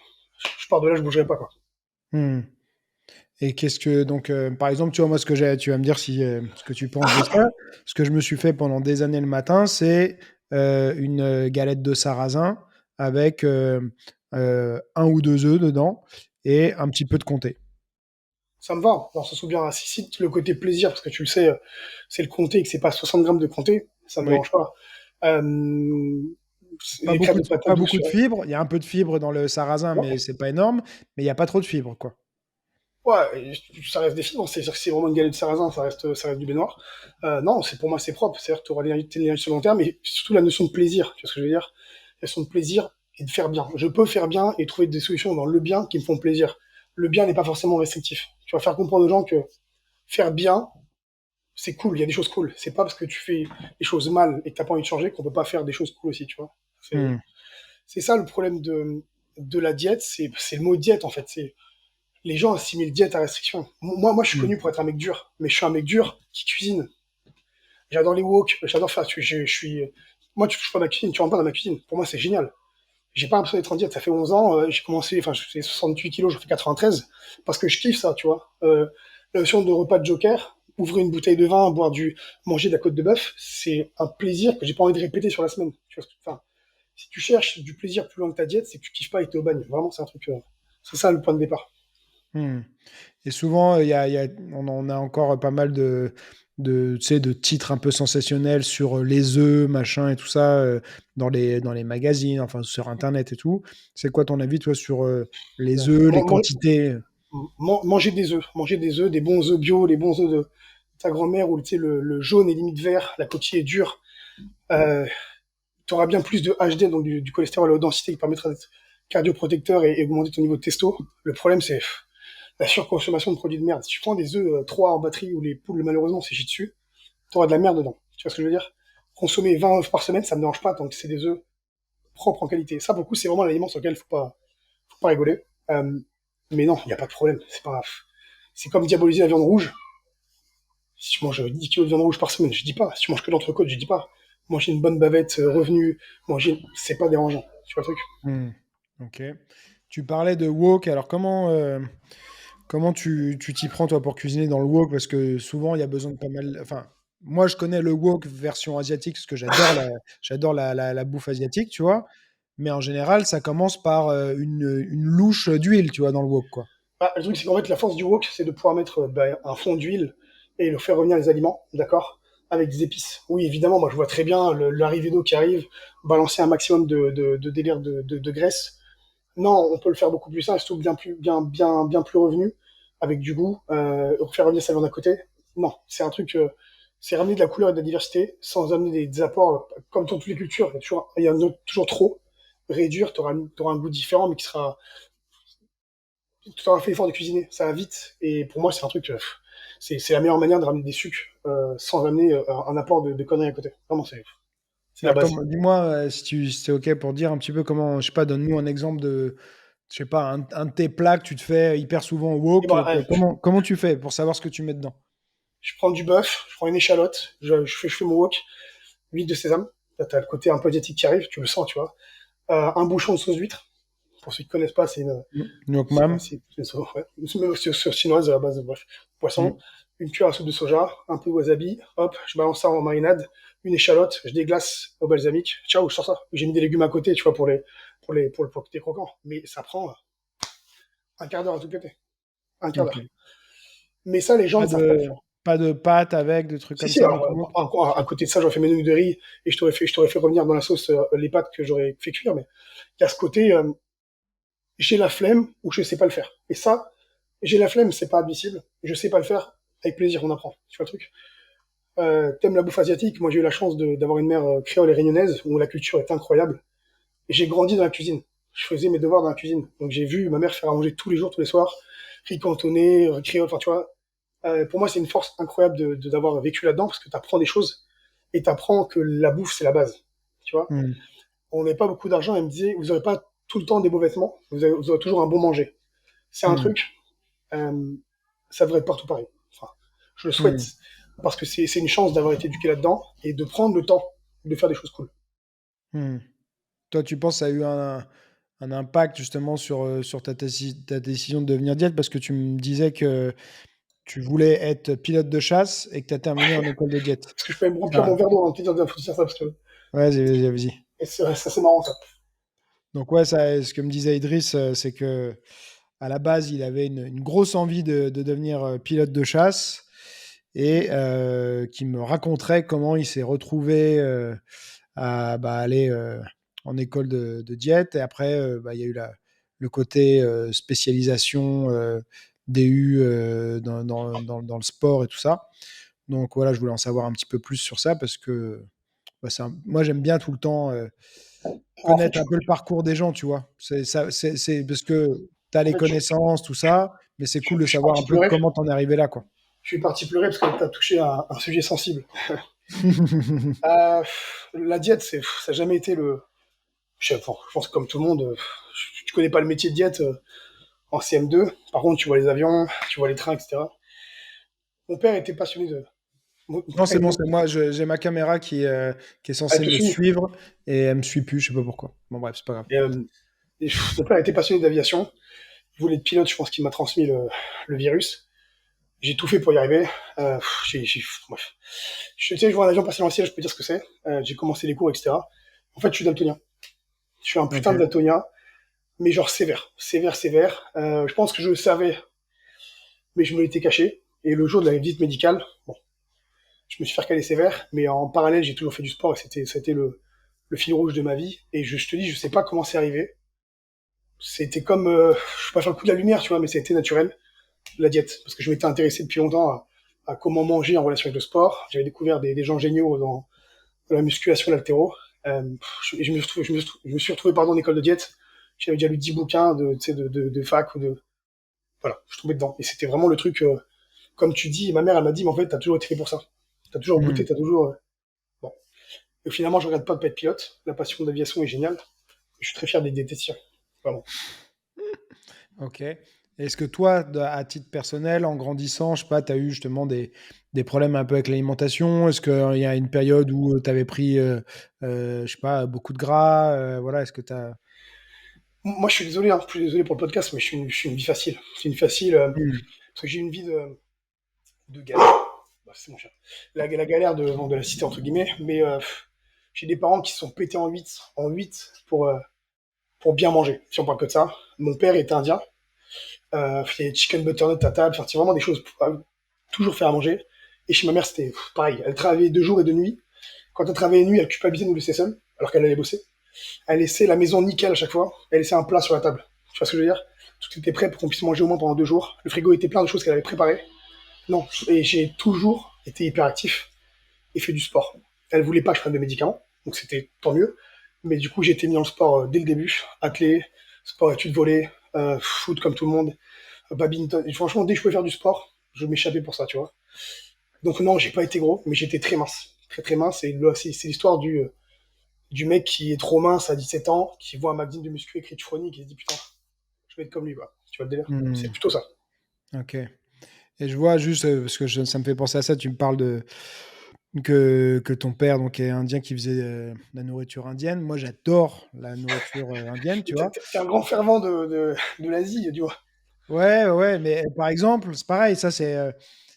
je pars de là, je bougerai pas, quoi. Hmm. Et qu'est-ce que donc par exemple, tu vois moi tu vas me dire si ce que tu penses de ça. Ce que je me suis fait pendant des années le matin, c'est une galette de sarrasin avec un ou deux œufs dedans et un petit peu de comté. Ça me va. On se souvient, si le côté plaisir, parce que tu le sais, c'est le comté et que c'est pas 60 grammes de comté, ça me Oui. dérange pas. Euh, Pas les crêpes beaucoup de de, patates pas douces beaucoup sur de fibres. Il y a un peu de fibres dans le sarrasin, mais ouais, c'est pas énorme. Mais il y a pas trop de fibres, quoi. ouais, ça reste des fibres, c'est-à-dire que c'est vraiment une galette de sarrasin, ça reste du baignoire. Non, pour moi, c'est propre, c'est-à-dire que tu auras l'énergie sur le long terme, mais surtout la notion de plaisir, tu vois ce que je veux dire? La notion de plaisir et de faire bien. Je peux faire bien et trouver des solutions dans le bien qui me font plaisir. Le bien n'est pas forcément restrictif. Tu vas faire comprendre aux gens que faire bien, c'est cool, il y a des choses cool. C'est pas parce que tu fais des choses mal et que t'as pas envie de changer qu'on peut pas faire des choses cool aussi, tu vois. C'est, Hmm. c'est ça le problème de la diète, c'est le mot diète en fait. Les gens assimilent diète à restriction. Moi, je suis Hmm. connu pour être un mec dur, mais je suis un mec dur qui cuisine. J'adore les wok, j'adore faire. Moi, tu touches pas à ma cuisine, tu rentres pas dans ma cuisine. Pour moi, c'est génial. J'ai pas l'impression d'être en diète. Ça fait 11 ans, j'ai commencé, enfin, je fais 68 kilos, je fais 93, parce que je kiffe ça, tu vois. La notion de repas de joker, ouvrir une bouteille de vin, manger de la côte de bœuf, c'est un plaisir que j'ai pas envie de répéter sur la semaine. Tu vois, enfin, si tu cherches du plaisir plus loin que ta diète, c'est que tu kiffes pas et que t'es au bagne. Vraiment, c'est un truc, c'est ça le point de départ. Hmm. Et souvent, on a encore pas mal tu sais, de titres un peu sensationnels sur les œufs, machin et tout ça, dans les magazines, enfin sur Internet et tout. C'est quoi ton avis, toi, sur les Ouais. œufs, les quantités? Manger des œufs, des bons œufs bio, les bons œufs de ta grand-mère où tu sais, le jaune est limite vert, la coquille est dure. Euh, tu auras bien plus de HD, donc du cholestérol à haute densité qui permettra d'être cardioprotecteur et augmenter ton niveau de testo. Le problème, c'est la surconsommation de produits de merde. Si tu prends des œufs 3 en batterie où les poules, malheureusement, c'est dessus, tu auras de la merde dedans. Tu vois ce que je veux dire? Consommer 20 œufs par semaine, ça me dérange pas tant que c'est des œufs propres en qualité. Ça, pour le coup, c'est vraiment l'aliment sur lequel faut pas rigoler. Mais non, il n'y a pas de problème. C'est comme diaboliser la viande rouge. Si tu manges 10 kilos de viande rouge par semaine, je dis pas. Si tu manges que d'entrecôte, je dis pas. Manger une bonne bavette, revenu, c'est pas dérangeant. Tu vois le truc? Hmm. Ok. Tu parlais de wok, alors comment tu t'y prends, toi, pour cuisiner dans le wok? Parce que souvent, il y a besoin de pas mal. Enfin, moi, je connais le wok version asiatique, parce que j'adore la bouffe asiatique, tu vois. Mais en général, ça commence par une louche d'huile, tu vois, dans le wok, quoi. Bah, le truc, c'est qu'en fait, la force du wok, c'est de pouvoir mettre un fond d'huile et le faire revenir les aliments, d'accord? Avec des épices. Oui, évidemment, moi, je vois très bien l'arrivée d'eau qui arrive, balancer un maximum de délire de graisse. Non, on peut le faire beaucoup plus simple, et surtout bien plus revenu. avec du goût, faire revenir sa viande à côté. Non, c'est un truc, c'est ramener de la couleur et de la diversité sans amener des apports, comme dans toutes les cultures, il y en a toujours trop. Réduire, t'auras un goût différent, mais qui sera, tu auras fait l'effort de cuisiner, ça va vite. Et pour moi, c'est un truc, c'est la meilleure manière de ramener des sucres sans amener un apport de conneries à côté. Vraiment, c'est la Bah, base. dis-moi si c'est OK pour dire un petit peu comment, je sais pas, donne-nous un exemple de, je sais pas, un de tes plats que tu te fais hyper souvent au Et wok. bon, Comment tu fais pour savoir ce que tu mets dedans? je prends du bœuf, je prends une échalote, je fais mon wok, huile de sésame. Là, t'as le côté un peu asiatique qui arrive, tu le sens, tu vois. Un bouchon de sauce d'huître. Pour ceux qui connaissent pas, Gnocchi mam. c'est une sauce, ouais. Même sauce chinoise à la base de bref, poisson. Mm. Une cuillère à soupe de soja, un peu de wasabi. Hop, je balance ça en marinade. Une échalote, je déglace au balsamique. Ciao, je sors ça. J'ai mis des légumes à côté, tu vois, pour le côté croquant. Mais ça prend un quart d'heure à tout péter. Un quart d'heure. OK. Mais ça, les gens Pas ne savent pas le de, faire. pas de pâtes avec, de trucs Si, comme si, ça, alors, non plus. à côté de ça, j'aurais fait mes nouilles de riz et je t'aurais fait revenir dans la sauce les pâtes que j'aurais fait cuire, mais il y a ce côté, j'ai la flemme ou je sais pas le faire. Et ça, j'ai la flemme, c'est pas admissible. Je sais pas le faire, avec plaisir, on apprend. Tu vois le truc? T'aimes la bouffe asiatique? Moi, j'ai eu la chance d'avoir une mère créole et réunionnaise où la culture est incroyable. Et j'ai grandi dans la cuisine. Je faisais mes devoirs dans la cuisine. Donc j'ai vu ma mère faire à manger tous les jours, tous les soirs, riz cantonné, riz créole, enfin tu vois. Pour moi, c'est une force incroyable d'avoir vécu là-dedans parce que t'apprends des choses et t'apprends que la bouffe, c'est la base. Tu vois? Mm. On n'avait pas beaucoup d'argent, elle me disait, vous aurez pas tout le temps des beaux vêtements, vous aurez toujours un bon manger. C'est un Mm. truc, euh, ça devrait être partout pareil. Enfin, je le souhaite, Mm. parce que c'est une chance d'avoir été éduqué là-dedans et de prendre le temps de faire des choses cool. Mm. Toi, tu penses que ça a eu un impact justement sur ta décision de devenir diète parce que tu me disais que tu voulais être pilote de chasse et que tu as terminé en école de diète. Parce que je peux me remplir Ça, mon verre d'eau en te disant de dire ça, parce que vas-y, vas-y, vas-y. et ça, c'est marrant ça. Donc ouais, ça, ce que me disait Idriss, c'est que à la base, il avait une grosse envie de devenir pilote de chasse et qui me raconterait comment il s'est retrouvé à bah, aller en école de diète. Et après, bah, il y a eu le côté spécialisation DU dans le sport et tout ça. Donc voilà, je voulais en savoir un petit peu plus sur ça parce que bah, moi, j'aime bien tout le temps En fait, connaître un peu le parcours des gens, tu vois. C'est parce que tu as en les fait, connaissances, tout ça, mais c'est cool de je suis savoir parti un peu pleurer. comment t'en es arrivé là, quoi. Je suis parti pleurer parce que tu as touché à un sujet sensible. La diète, ça n'a jamais été le. Je pense que comme tout le monde, tu connais pas le métier de diète en CM2. Par contre, tu vois les avions, tu vois les trains, etc. Mon père était passionné de. Mon Non, père c'est bon, était. c'est moi. J'ai ma caméra qui est Elle censée te me suit. suivre et elle me suit plus, je sais pas pourquoi. Bon, bref, c'est pas grave. Et, mon père était passionné d'aviation. Il voulait être pilote, je pense qu'il m'a transmis le virus. J'ai tout fait pour y arriver. Bref. Tu sais, je vois un avion passer dans le ciel, je peux dire ce que c'est. J'ai commencé les cours, etc. En fait, je suis daltonien. Je suis un Ok. putain de daltonien, mais genre sévère. Sévère, sévère. Je pense que je le savais, mais je me l'étais caché. Et le jour de la visite médicale, bon, je me suis fait recaler sévère, mais en parallèle, j'ai toujours fait du sport et c'était le fil rouge de ma vie. Et je te dis, je sais pas comment c'est arrivé. C'était comme, je vais pas faire le coup de la lumière, tu vois, mais ça a été naturel. La diète, parce que je m'étais intéressé depuis longtemps à comment manger en relation avec le sport. J'avais découvert des gens géniaux dans la musculation, l'haltéro. Je me suis retrouvé pardon, en école de diète. J'avais déjà lu 10 bouquins tu sais, de fac ou de. Voilà, je suis tombé dedans. Et c'était vraiment le truc, comme tu dis, ma mère, elle m'a dit, mais en fait, t'as toujours été fait pour ça. T'as toujours goûté, Hmm. t'as toujours. Bon. Et finalement, je regrette pas de pas être pilote. La passion d'aviation est géniale. Je suis très fier des diététiciens. Vraiment. Ok. Est-ce que toi, à titre personnel, en grandissant, je sais pas, tu as eu justement des problèmes un peu avec l'alimentation? Est-ce qu'il y a une période où tu avais pris, je sais pas, beaucoup de gras? Voilà, est-ce que tu as... Moi, je suis désolé, hein, je suis désolé pour le podcast, mais je suis une vie facile. C'est une facile, parce que j'ai une vie de galère. Bah, c'est mon chien. La galère de la cité, entre guillemets, mais j'ai des parents qui se sont pétés en huit pour bien manger, si on parle que de ça. Mon père est indien, il y a chicken butternut à table, enfin, c'est vraiment des choses pour toujours faire à manger. Et chez ma mère, c'était pareil. Elle travaillait de jour et de nuit. Quand elle travaillait de nuit, elle culpabilisait de nous laisser seuls, alors qu'elle allait bosser. Elle laissait la maison nickel à chaque fois. Elle laissait un plat sur la table. Tu vois ce que je veux dire? tout était prêt pour qu'on puisse manger au moins pendant 2 jours. Le frigo était plein de choses qu'elle avait préparées. Non, et j'ai toujours été hyperactif et fait du sport. Elle voulait pas que je prenne de médicaments, donc c'était tant mieux. Mais du coup, j'ai été mis dans le sport dès le début, athlé, sport études volley, foot comme tout le monde, badminton. Et franchement, dès que je pouvais faire du sport, je m'échappais pour ça, tu vois. Donc non, j'ai pas été gros, mais j'étais très mince. Très très mince. Et là, c'est l'histoire du mec qui est trop mince à 17 ans, qui voit un magazine de muscu écrit Trony, et qui se dit putain, je vais être comme lui, quoi. Tu vois le délire? C'est Hmm, plutôt ça. ok. Et je vois juste, parce que ça me fait penser à ça, tu me parles que ton père donc, est indien qui faisait la nourriture indienne. Moi, j'adore la nourriture indienne, tu Et vois. t'es un grand fervent de l'Asie, du moins. Ouais, ouais, mais par exemple, c'est pareil, ça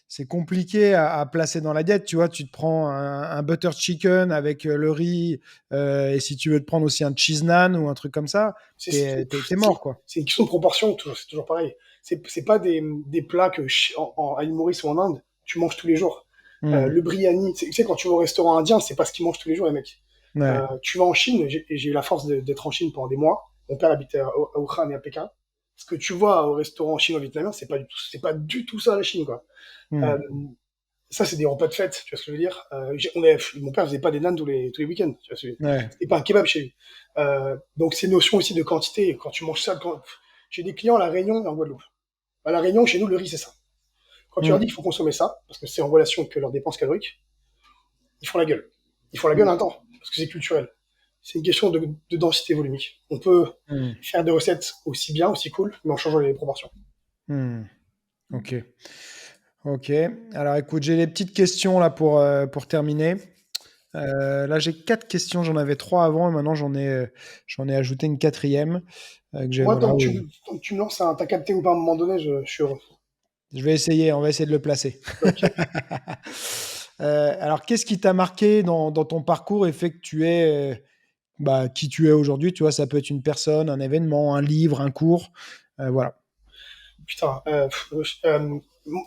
c'est compliqué à placer dans la diète, tu vois. Tu te prends un butter chicken avec le riz, et si tu veux te prendre aussi un cheese naan ou un truc comme ça, C'est t'es mort, quoi. c'est une question de proportion, c'est toujours pareil. C'est pas des plats que à l'île Maurice ou en Inde, tu manges tous les jours. Hmm. Le biryani, tu sais, quand tu vas au restaurant indien, c'est pas ce qu'ils mangent tous les jours, les mecs. Ouais. Tu vas en Chine, j'ai eu la force d'être en Chine pendant des mois. Mon père habitait à Wuhan et à Pékin. Ce que tu vois au restaurant chinois-vietnamien, c'est pas du tout ça la Chine, quoi. Hmm. Euh, Ça, c'est des repas de fête, tu vois ce que je veux dire. Mon père faisait pas des naans tous les week-ends, tu vois. Ouais. C'était pas un kebab chez lui. Donc, c'est une notion aussi de quantité. Quand tu manges ça, j'ai des clients à La Réunion et en Guadeloupe. À La Réunion, chez nous, le riz, c'est ça. Quand tu leur dis Hmm. qu'il faut consommer ça, parce que c'est en relation avec leurs dépenses caloriques, ils font la gueule. Ils font la gueule Hmm. un temps, parce que c'est culturel. C'est une question de densité volumique. On peut Hmm. faire des recettes aussi bien, aussi cool, mais en changeant les proportions. Hmm. Ok. Ok. Alors écoute, j'ai des petites questions là pour terminer. Là, j'ai quatre questions. J'en avais trois avant et maintenant j'en ai ajouté une quatrième. Moi, Voilà. tant que tu me lances un t'as capté ou pas à un moment donné, je suis heureux. Je vais essayer. On va essayer de le placer. Ok. Alors, qu'est-ce qui t'a marqué dans ton parcours et fait que tu es qui tu es aujourd'hui? Tu vois, ça peut être une personne, un événement, un livre, un cours. Voilà. Putain,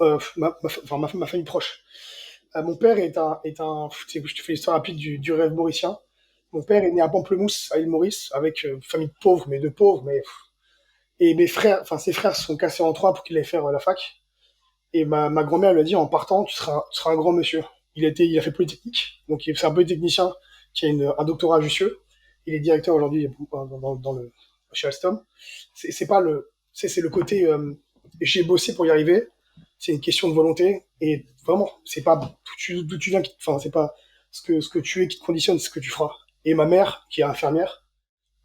enfin, ma famille proche. Mon père je te fais l'histoire rapide du rêve mauricien. Mon père est né à Pamplemousse, à île Maurice, avec famille pauvre, mais de pauvres, et mes frères, enfin, ses frères se sont cassés en trois pour qu'il aille faire la fac. Et ma grand-mère lui a dit, en partant, tu seras un grand monsieur. Il a fait Polytechnique, donc c'est un polytechnicien qui a un doctorat à Jussieu. Il est directeur aujourd'hui chez Alstom. C'est pas c'est le côté, j'ai bossé pour y arriver. C'est une question de volonté. Et vraiment, c'est pas d'où tu viens, enfin, c'est pas ce que tu es qui te conditionne, c'est ce que tu feras. Et ma mère, qui est infirmière,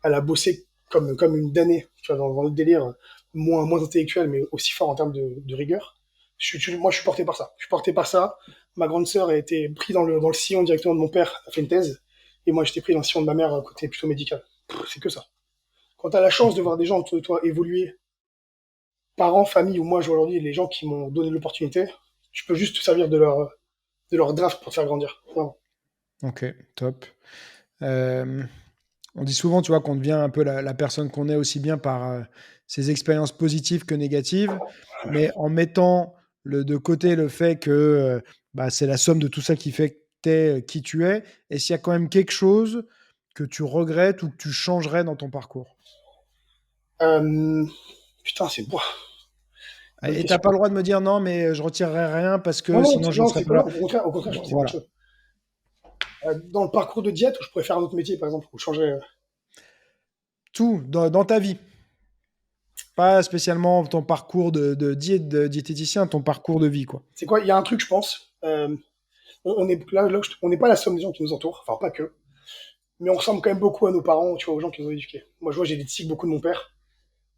elle a bossé comme une damnée, tu vois, dans le délire, moins intellectuel, mais aussi fort en termes de rigueur. Moi, je suis porté par ça. Je suis porté par ça. Ma grande sœur a été prise dans le sillon directement de mon père, a fait une thèse, et moi, j'étais pris dans le sillon de ma mère, côté plutôt médical. C'est que ça. Quand tu as la chance de voir des gens autour de toi évoluer, parents, famille, ou moi, aujourd'hui, les gens qui m'ont donné l'opportunité, je peux juste te servir de leur draft pour te faire grandir. Vraiment. Ok, top. Euh, on dit souvent, tu vois, qu'on devient un peu la personne qu'on est aussi bien par ses expériences positives que négatives, mais en mettant de côté le fait que c'est la somme de tout ça qui fait que tu es qui tu es, et s'il y a quand même quelque chose que tu regrettes ou que tu changerais dans ton parcours. Euh, Putain, c'est bon. Bonne Et t'as question. pas le droit de me dire non, mais je retirerai rien parce Non, que non, sinon je ne non, serais pas là. au contraire, je pense que c'est une bonne Voilà. chose. Dans le parcours de diète, où je pourrais faire un autre métier, par exemple, ou changer. Tout dans ta vie. Pas spécialement ton parcours de diététicien, ton parcours de vie, quoi. C'est quoi? Il y a un truc, je pense. On est là, on n'est pas la somme des gens qui nous entourent, enfin pas que, mais on ressemble quand même beaucoup à nos parents, tu vois, aux gens qui nous ont éduqués. Moi, je vois, j'ai des tics beaucoup de mon père.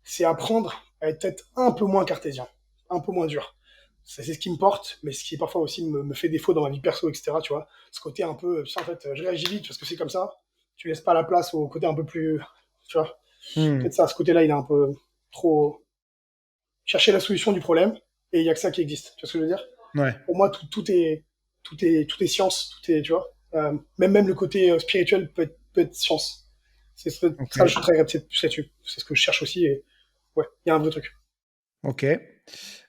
C'est apprendre à être peut-être un peu moins cartésien, un peu moins dur. Ça, c'est ce qui me porte, mais ce qui parfois aussi me fait défaut dans ma vie perso, etc. Tu vois, ce côté un peu, tu sais, en fait, je réagis vite parce que c'est comme ça. Tu laisses pas la place au côté un peu plus, tu vois. Hmm. Peut-être ça, ce côté-là, il est un peu trop chercher la solution du problème, et il y a que ça qui existe. Tu vois ce que je veux dire? Ouais. Pour moi, tout est science, tout est, tu vois. Même le côté spirituel peut être science. C'est ça, je Ok. travaillerais peut-être plus là-dessus. C'est ce que je cherche aussi, et ouais, il y a un vrai truc. Ok.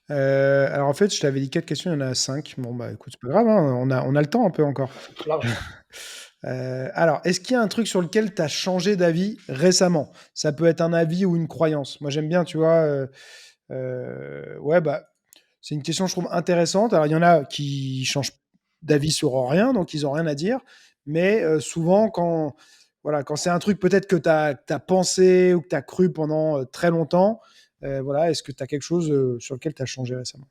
Alors en fait, je t'avais dit quatre questions, il y en a cinq. Bon bah écoute, c'est pas grave, hein, on a le temps un peu encore. Large. Alors, est-ce qu'il y a un truc sur lequel tu as changé d'avis récemment? Ça peut être un avis ou une croyance. Moi, j'aime bien, tu vois, ouais, bah, c'est une question, je trouve, intéressante. Alors, il y en a qui changent d'avis sur rien, donc ils ont rien à dire. Mais souvent, voilà, quand c'est un truc peut-être que tu as pensé ou que tu as cru pendant très longtemps, voilà, est-ce que tu as quelque chose sur lequel tu as changé récemment?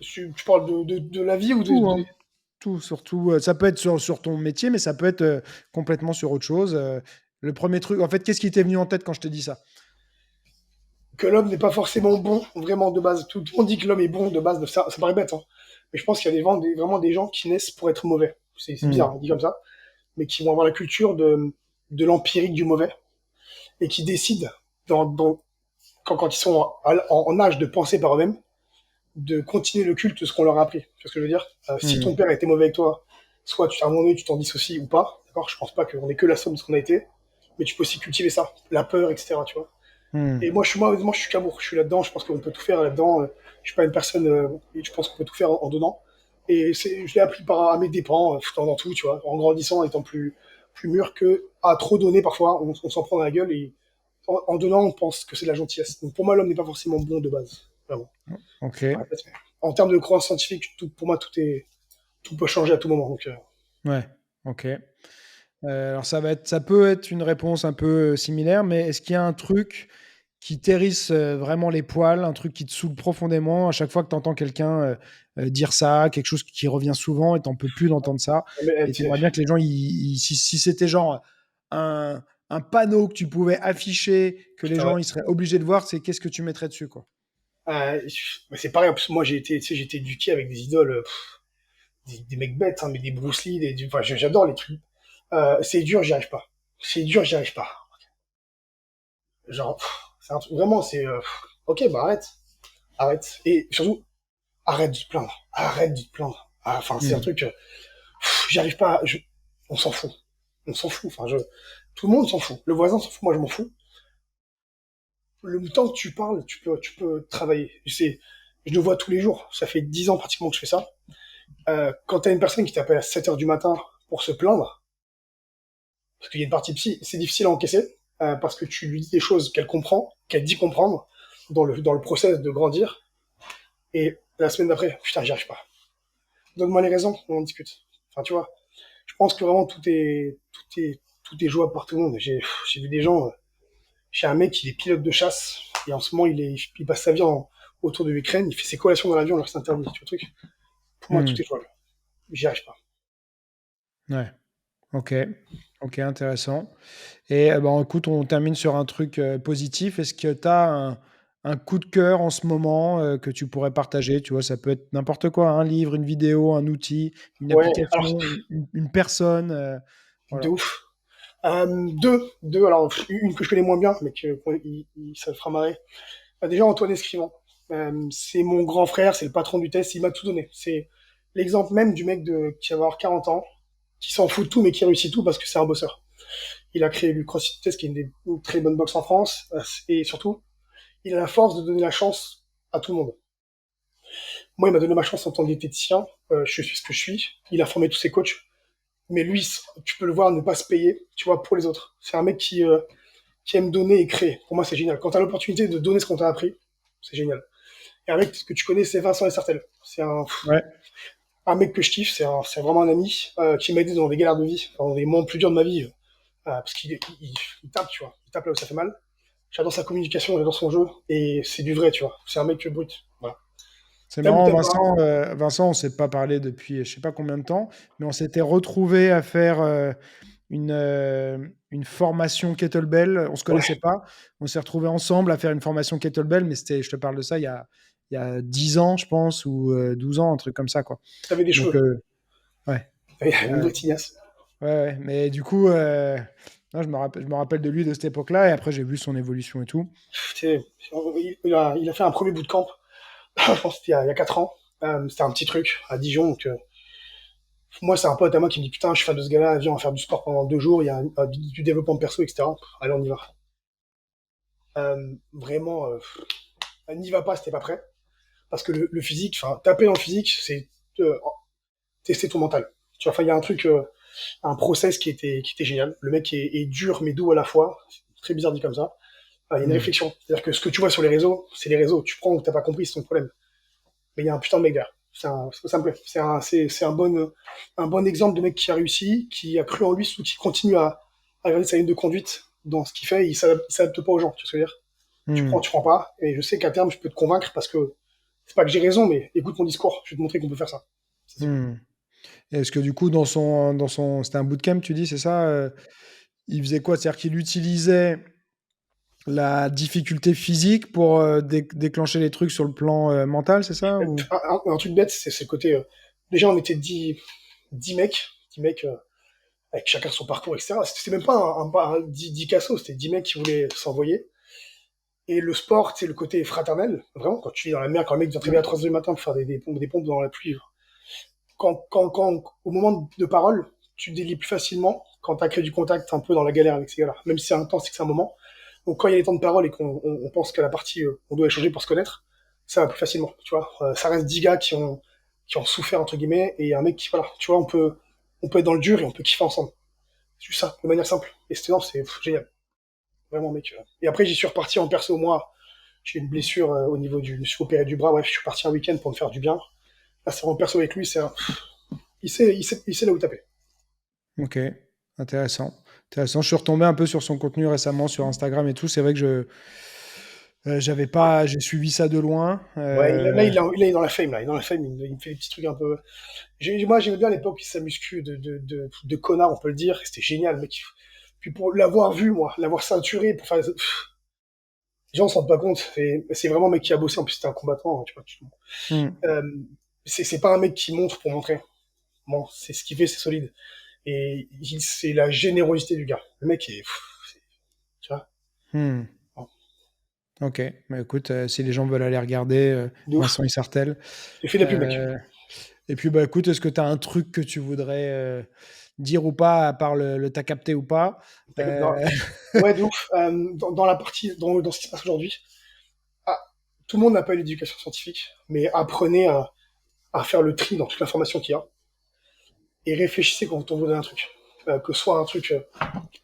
Tu parles de la vie ou Tout, hein. Tout, surtout. Ça peut être sur ton métier, mais ça peut être complètement sur autre chose. Le premier truc, en fait, qu'est-ce qui t'est venu en tête quand je t'ai dit ça? que l'homme n'est pas forcément bon, vraiment de base. Tout le monde dit que l'homme est bon de base, ça paraît bête, hein. Mais je pense qu'il y a vraiment des gens qui naissent pour être mauvais. C'est Hmm. bizarre, on dit comme ça, mais qui vont avoir la culture de l'empirique du mauvais et qui décident, quand ils sont en âge de penser par eux-mêmes, de continuer le culte de ce qu'on leur a appris. Tu vois ce que je veux dire? Si ton Hmm. père a été mauvais avec toi, soit à un moment donné, tu t'en dissocies ou pas. D'accord? Je pense pas qu'on est que la somme de ce qu'on a été, mais tu peux aussi cultiver ça, la peur, etc. Tu vois? Et Hmm. moi, honnêtement, je suis qu'amour. Je suis là-dedans. Je pense qu'on peut tout faire là-dedans. Je suis pas une personne. Je pense qu'on peut tout faire en dedans. Et je l'ai appris à mes dépens, dans tout, tu vois, en grandissant, en étant plus mûr que à trop donner parfois. On s'en prend dans la gueule et en donnant, on pense que c'est de la gentillesse. Donc pour moi, l'homme n'est pas forcément bon de base. Vraiment. Ok. Ça paraît bête, mais en termes de croyance scientifique, pour moi, tout peut changer à tout moment. Donc, Ouais. Ok. Alors ça peut être une réponse un peu similaire, mais est-ce qu'il y a un truc qui t'hérisse vraiment les poils, un truc qui te saoule profondément à chaque fois que tu entends quelqu'un dire ça, quelque chose qui revient souvent et t'en peux plus d'entendre ça, mais, et tu aimerais bien que les gens, si c'était genre un panneau que tu pouvais afficher, que les putain, gens ouais. ils seraient obligés de voir, c'est qu'est-ce que tu mettrais dessus, quoi. Mais c'est pareil. En plus, moi, j'ai été éduqué avec des idoles, des mecs bêtes, hein, mais des Bruce Lee, enfin, j'adore les trucs. C'est dur, j'y arrive pas. C'est dur, j'y arrive pas. Genre, c'est un truc, vraiment, ok, bah arrête, arrête. Et surtout, arrête de te plaindre. Arrête de te plaindre. Ah, enfin, c'est un Hmm. truc, j'y arrive pas. On s'en fout. On s'en fout. Enfin, tout le monde s'en fout. Le voisin s'en fout, moi je m'en fous. Le temps que tu parles, tu peux travailler. Je le vois tous les jours. Ça fait 10 ans pratiquement que je fais ça. Quand t'as une personne qui t'appelle à 7 heures du matin pour se plaindre, parce qu'il y a une partie psy, c'est difficile à encaisser, parce que tu lui dis des choses qu'elle comprend, qu'elle dit comprendre, dans le process de grandir, et la semaine d'après, putain, j'y arrive pas. Donne-moi les raisons, on en discute. Enfin, tu vois, je pense que vraiment tout est jouable par tout le monde. J'ai vu des gens, j'ai un mec, il est pilote de chasse, et en ce moment, il passe sa vie autour de l'Ukraine, il fait ses collations dans l'avion alors que c'est interdit, tu vois le truc. Pour moi, tout Hmm. est jouable. J'y arrive pas. Ouais. Ok. Ok, intéressant. Et bon, écoute, on termine sur un truc positif. Est-ce que tu as un coup de cœur en ce moment que tu pourrais partager? Tu vois, ça peut être n'importe quoi, un livre, une vidéo, un outil, une Ouais, alors, application, une personne. de Voilà. ouf. Alors une que je connais moins bien, mais ça le fera marrer. Déjà Antoine Escrivent. C'est mon grand frère, c'est le patron du test, il m'a tout donné. C'est l'exemple même du mec qui va avoir 40 ans, qui s'en fout de tout, mais qui réussit tout parce que c'est un bosseur. Il a créé le CrossFit Test, qui est une très bonne boxe en France, et surtout, il a la force de donner la chance à tout le monde. Moi, il m'a donné ma chance en tant que diététicien, je suis ce que je suis, il a formé tous ses coachs, mais lui, tu peux le voir ne pas se payer, tu vois, pour les autres. C'est un mec qui aime donner et créer. Pour moi, c'est génial. Quand tu as l'opportunité de donner ce qu'on t'a appris, c'est génial. Et un mec que tu connais, c'est Vincent Essertel. C'est Ouais. un mec que je kiffe, c'est vraiment un ami qui m'a aidé dans des galères de vie, dans des moments plus durs de ma vie, parce il tape, tu vois. Il tape là où ça fait mal. J'adore sa communication, j'adore son jeu, et c'est du vrai, tu vois. C'est un mec brut. Voilà. C'est T'aimes ou marrant, t'aimes pas? Vincent, on ne s'est pas parlé depuis je sais pas combien de temps, mais on s'était retrouvés à faire une formation kettlebell. On ne se connaissait Ouais, pas. On s'est retrouvés ensemble à faire une formation kettlebell, mais je te parle de ça il y a 10 ans, je pense, ou 12 ans, un truc comme ça, quoi. t'avais des Donc, cheveux. ouais. T'avais une Euh, vraie tignasse. ouais, ouais. Mais du coup, non, je me rappelle de lui de cette époque-là, et après, j'ai vu son évolution et tout. Il a fait un premier bootcamp, je pense que c'était il y a 4 ans. C'était un petit truc à Dijon, donc moi, c'est un pote à moi qui me dit putain, je suis fan de ce gars-là, viens, on va faire du sport pendant 2 jours, il y a du développement perso, etc. Allez, on y va. Vraiment, n'y va pas si t'es pas prêt. Parce que physique, enfin, taper dans le physique, c'est euh, tester ton mental. Tu vois, enfin, il y a un truc. un process qui était génial. Le mec est dur mais doux à la fois. C'est très bizarre dit comme ça. Il y a une Hmm. réflexion. C'est-à-dire que ce que tu vois sur les réseaux, c'est les réseaux. Tu prends ou t'as pas compris, c'est ton problème. Mais il y a un putain de mec derrière. Ça me plaît. C'est un bon exemple de mec qui a réussi, qui a cru en lui, qui continue à garder sa ligne de conduite dans ce qu'il fait. Il s'adapte pas aux gens. Tu vois ce que je veux dire? Hmm. Tu prends pas. Et je sais qu'à terme, je peux te convaincre parce que c'est pas que j'ai raison, mais écoute mon discours. Je vais te montrer qu'on peut faire ça. C'est cool. Hmm. Est-ce que du coup, c'était un bootcamp, tu dis, c'est ça? Il faisait quoi? C'est-à-dire qu'il utilisait la difficulté physique pour déclencher les trucs sur le plan mental, c'est ça? Ou... Un truc bête, c'est le côté. Déjà, on était 10 mecs avec chacun son parcours, etc. C'était même pas pas 10 cassos, c'était 10 mecs qui voulaient s'envoyer. Et le sport, c'est le côté fraternel. Vraiment, quand tu es dans la mer, quand le mec vient très bien à 3 heures du matin pour faire des pompes dans la pluie, au moment de parole, tu te délies plus facilement quand tu as créé du contact un peu dans la galère avec ces gars-là. Même si c'est intense et que c'est un moment. Donc quand il y a les temps de parole et qu'on pense qu'à la partie, on doit échanger pour se connaître, ça va plus facilement, tu vois. Ça reste 10 gars qui ont souffert, entre guillemets, et un mec qui, voilà, tu vois, on peut être dans le dur et on peut kiffer ensemble. C'est juste ça, de manière simple. Et c'était, non, c'est génial. Vraiment, mec. Et après, j'y suis reparti en perso, moi. J'ai eu une blessure au niveau je me suis opéré du bras, bref, je suis parti un week-end pour me faire du bien. Là, c'est en perso avec lui, il sait là où taper. Ok, intéressant. Intéressant. Je suis retombé un peu sur son contenu récemment sur Instagram et tout. C'est vrai que j'avais pas, j'ai suivi ça de loin. Ouais, il est dans la fame, là. Il est dans la fame, il me fait des petits trucs un peu. Moi, j'aimais bien l'époque, sa muscu de connard, on peut le dire. C'était génial, mec. Puis pour l'avoir vu, moi, l'avoir ceinturé, pour faire. Les gens se rendent pas compte. C'est vraiment un mec qui a bossé. En plus, c'était un combattant, hein, tu vois. Hmm, Euh, c'est pas un mec qui montre pour montrer. Bon, c'est ce qu'il fait, c'est solide. Et c'est la générosité du gars. Le mec est. Tu vois. hmm. Bon, Ok, bah, écoute, si les gens veulent aller regarder de ouf. Vincent Issartel. J'ai fait de la pub, mec. Euh, et puis, bah, écoute, est-ce que tu as un truc que tu voudrais dire ou pas, à part le t'as capté ou pas? Non, Euh, ouais, de ouf. Dans la partie, dans ce qui se passe aujourd'hui, ah, tout le monde n'a pas eu l'éducation scientifique, mais apprenez à faire le tri dans toute l'information qu'il y a et réfléchissez quand on vous donne un truc. Que ce soit un truc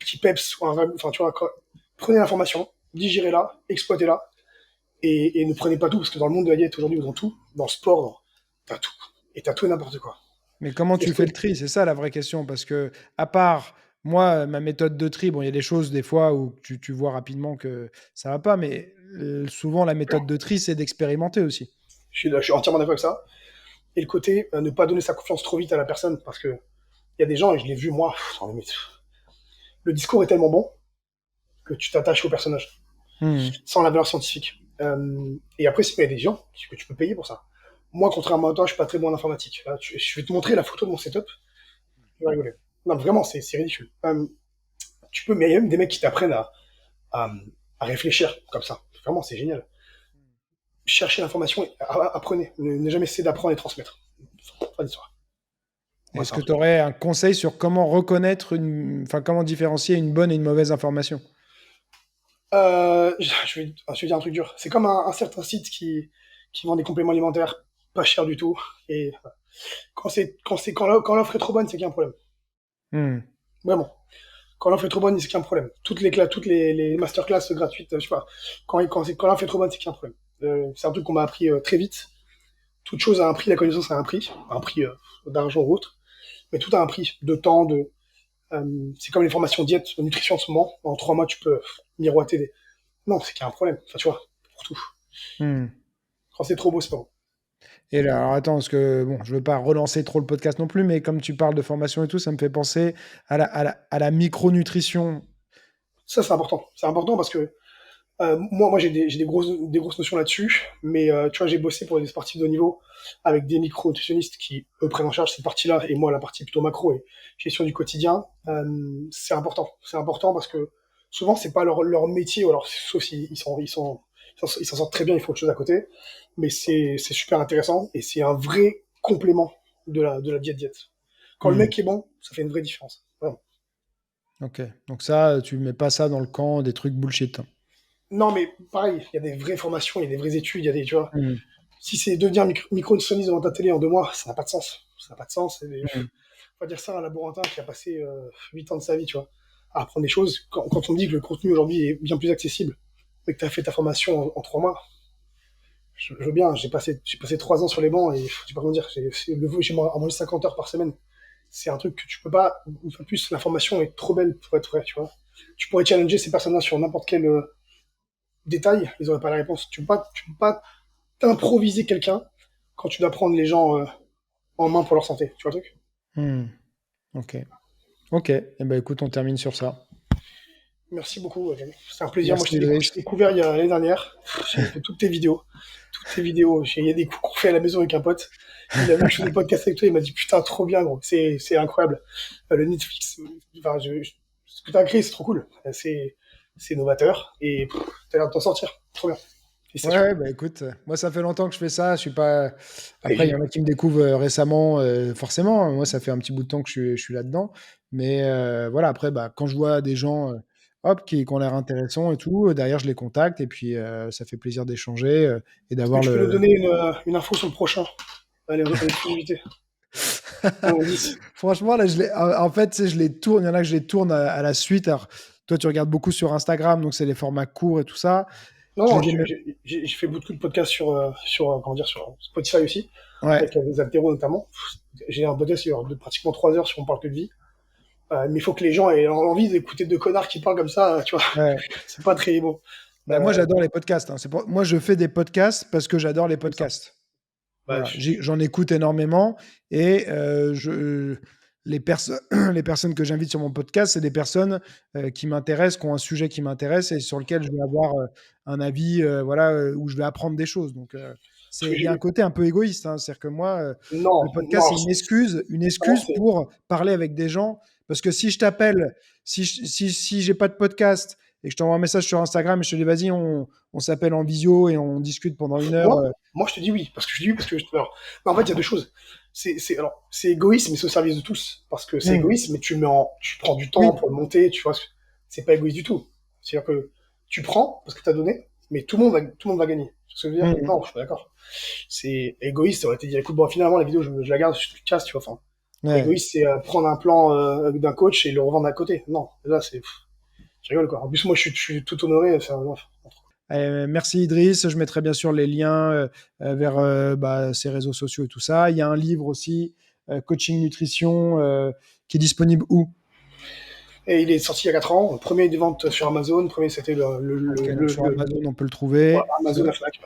qui peps ou enfin, tu vois, prenez l'information, digérez-la, exploitez-la et ne prenez pas tout parce que dans le monde de la diète aujourd'hui, dans tout, dans le sport, t'as tout. Et t'as tout et n'importe quoi. Mais comment tu fais le tri? C'est ça la vraie question. Parce que, à part moi, ma méthode de tri, bon, il y a des choses des fois où tu vois rapidement que ça va pas, mais souvent la méthode de tri, c'est d'expérimenter aussi. Je suis entièrement d'accord avec ça. Et le côté, ne pas donner sa confiance trop vite à la personne parce que il y a des gens, et je l'ai vu moi, le discours est tellement bon que tu t'attaches au personnage, Hmm. sans la valeur scientifique. Et après, il y a des gens que tu peux payer pour ça. Moi, contrairement à toi, je suis pas très bon en informatique. Là, je vais te montrer la photo de mon setup, tu vas rigoler. Non, vraiment, c'est ridicule. Mais il y a même des mecs qui t'apprennent à, à réfléchir comme ça. Vraiment, c'est génial. Cherchez l'information, apprenez. Ne jamais cesser d'apprendre et transmettre. Pas d'histoire. Ouais, Est-ce c'est un que tu truc. aurais un conseil sur comment reconnaître enfin, comment différencier une bonne et une mauvaise information? Je vais dire un truc dur. C'est comme un certain site qui vend des compléments alimentaires pas cher du tout. Et quand l'offre est trop bonne, c'est qu'il y a un problème. Hmm. Vraiment. Quand l'offre est trop bonne, c'est qu'il y a un problème. Toutes les masterclass gratuites, je sais pas. Quand l'offre est trop bonne, c'est qu'il y a un problème. C'est un truc qu'on m'a appris très vite. Toute chose a un prix, la connaissance a un prix d'argent ou autre. Mais tout a un prix de temps, c'est comme les formations diète, nutrition en ce moment. En 3 mois, tu peux miroiter des. Non, c'est qu'il y a un problème. Enfin, tu vois, pour tout. Hmm. Quand c'est trop beau, c'est pas bon. Et là, alors attends, parce que bon, je veux pas relancer trop le podcast non plus, mais comme tu parles de formation et tout, ça me fait penser à la micronutrition. Ça, c'est important. C'est important parce que moi j'ai des grosses notions là-dessus, mais tu vois, j'ai bossé pour des sportifs de haut niveau avec des micro-nutritionnistes qui, eux, prennent en charge cette partie-là, et moi, la partie plutôt macro et gestion du quotidien. C'est important. C'est important parce que souvent, c'est pas leur métier, ou alors, sauf s'ils ils s'en sortent très bien, ils font autre chose à côté, mais c'est super intéressant et c'est un vrai complément de la diète. Quand le Hmm. mec est bon, ça fait une vraie différence. Vraiment. Ok, donc ça, tu mets pas ça dans le camp des trucs bullshit, hein. Non, mais pareil, il y a des vraies formations, il y a des vraies études, il y a des, tu vois, Hmm. si c'est devenir micro-nutritionniste devant ta télé en 2 mois, ça n'a pas de sens. Ça n'a pas de sens. Hmm. pas dire ça à un laborantin qui a passé 8 ans de sa vie, tu vois, à apprendre des choses. Quand on me dit que le contenu aujourd'hui est bien plus accessible, mais que tu as fait ta formation en 3 mois, je veux bien. J'ai passé 3 ans sur les bancs et je sais pas comment dire. J'ai à moins de 50 heures par semaine. C'est un truc que tu peux pas. Une fois de plus, l'information est trop belle pour être vraie, tu vois. Tu pourrais challenger ces personnes-là sur n'importe quel détail, ils auraient pas la réponse. Tu peux pas t'improviser quelqu'un quand tu dois prendre les gens en main pour leur santé. Tu vois le truc? Hmm. Ok. Ok. Eh ben, écoute, on termine sur ça. Merci beaucoup, Jamie. C'est un plaisir. Moi, Merci, je Idriss. t'ai découvert l'année dernière. J'ai fait toutes tes vidéos. Toutes tes vidéos. Il y a des coups qu'on fait à la maison avec un pote. Il a vu que je faisais des podcasts avec toi. Il m'a dit, putain, trop bien, gros. C'est incroyable. Le Netflix, enfin, ce que t'as créé, c'est trop cool. C'est novateur. Et t'as l'air de t'en sortir. Trop bien. Ouais, Félicitations. ouais, bah écoute, moi ça fait longtemps que je fais ça. Je suis pas. Allez, Après, il y génial. en a qui me découvrent récemment, forcément. Moi, ça fait un petit bout de temps que je suis là-dedans. Mais voilà, après, bah, quand je vois des gens, hop, qui ont l'air intéressants et tout, derrière, je les contacte et puis ça fait plaisir d'échanger et Est-ce que d'avoir tu peux nous le. donner une info sur le prochain? Allez, en exclusivité. Un indice. Franchement, là, en fait, tu sais, je les tourne. Il y en a que je les tourne à la suite. Alors, toi, tu regardes beaucoup sur Instagram, donc c'est les formats courts et tout ça. Non, Je non, les ai même. j'ai fait beaucoup de podcasts comment dire, sur Spotify aussi, Ouais, avec des altéros notamment. J'ai un podcast de pratiquement 3 heures si on parle que de vie. Mais il faut que les gens aient envie d'écouter deux connards qui parlent comme ça, tu vois. ouais. C'est pas très bon. Bah, moi, Euh, j'adore les podcasts, hein. Moi, je fais des podcasts parce que j'adore les Comme ça. podcasts. Bah, Voilà, j'en écoute énormément et les personnes que j'invite sur mon podcast, c'est des personnes qui m'intéressent, qui ont un sujet qui m'intéresse et sur lequel je vais avoir un avis, voilà, où je vais apprendre des choses. Donc, parce que il y a un côté un peu égoïste, hein. C'est-à-dire que moi, non, le non, podcast, c'est une non, excuse pour parler avec des gens. Parce que si je t'appelle, si j'ai pas de podcast et que je t'envoie un message sur Instagram et je te dis, vas-y, on s'appelle en visio et on discute pendant une heure. moi, je te dis oui, parce que je te dis oui, parce que alors, mais en fait, il y a deux choses. C'est égoïste, mais c'est au service de tous, parce que c'est Hmm. égoïste, mais tu prends du temps Oui, pour le monter, tu vois. C'est pas égoïste du tout. C'est-à-dire que tu prends parce que t'as donné, mais tout le monde va gagner. Tu vois ce que je veux dire? hmm. Non, je suis pas d'accord. C'est égoïste, ça aurait été dire, écoute, bon, finalement, la vidéo, je la garde, je te casse, tu vois. Enfin, Ouais. égoïste, c'est prendre un plan d'un coach et le revendre à côté. Non, là, je rigole, quoi. En plus, moi, je suis tout honoré, Merci Idriss. Je mettrai bien sûr les liens vers bah, ses réseaux sociaux et tout ça. Il y a un livre aussi, Coaching Nutrition, qui est disponible où? Et il est sorti il y a 4 ans. Le premier des ventes sur Amazon. Le premier, c'était Ok, donc sur Amazon, on peut le trouver. Amazon, la Fnac.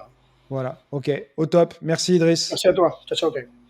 Voilà, ok, au top. Merci Idriss. Merci à toi. Ciao, ciao. Ok.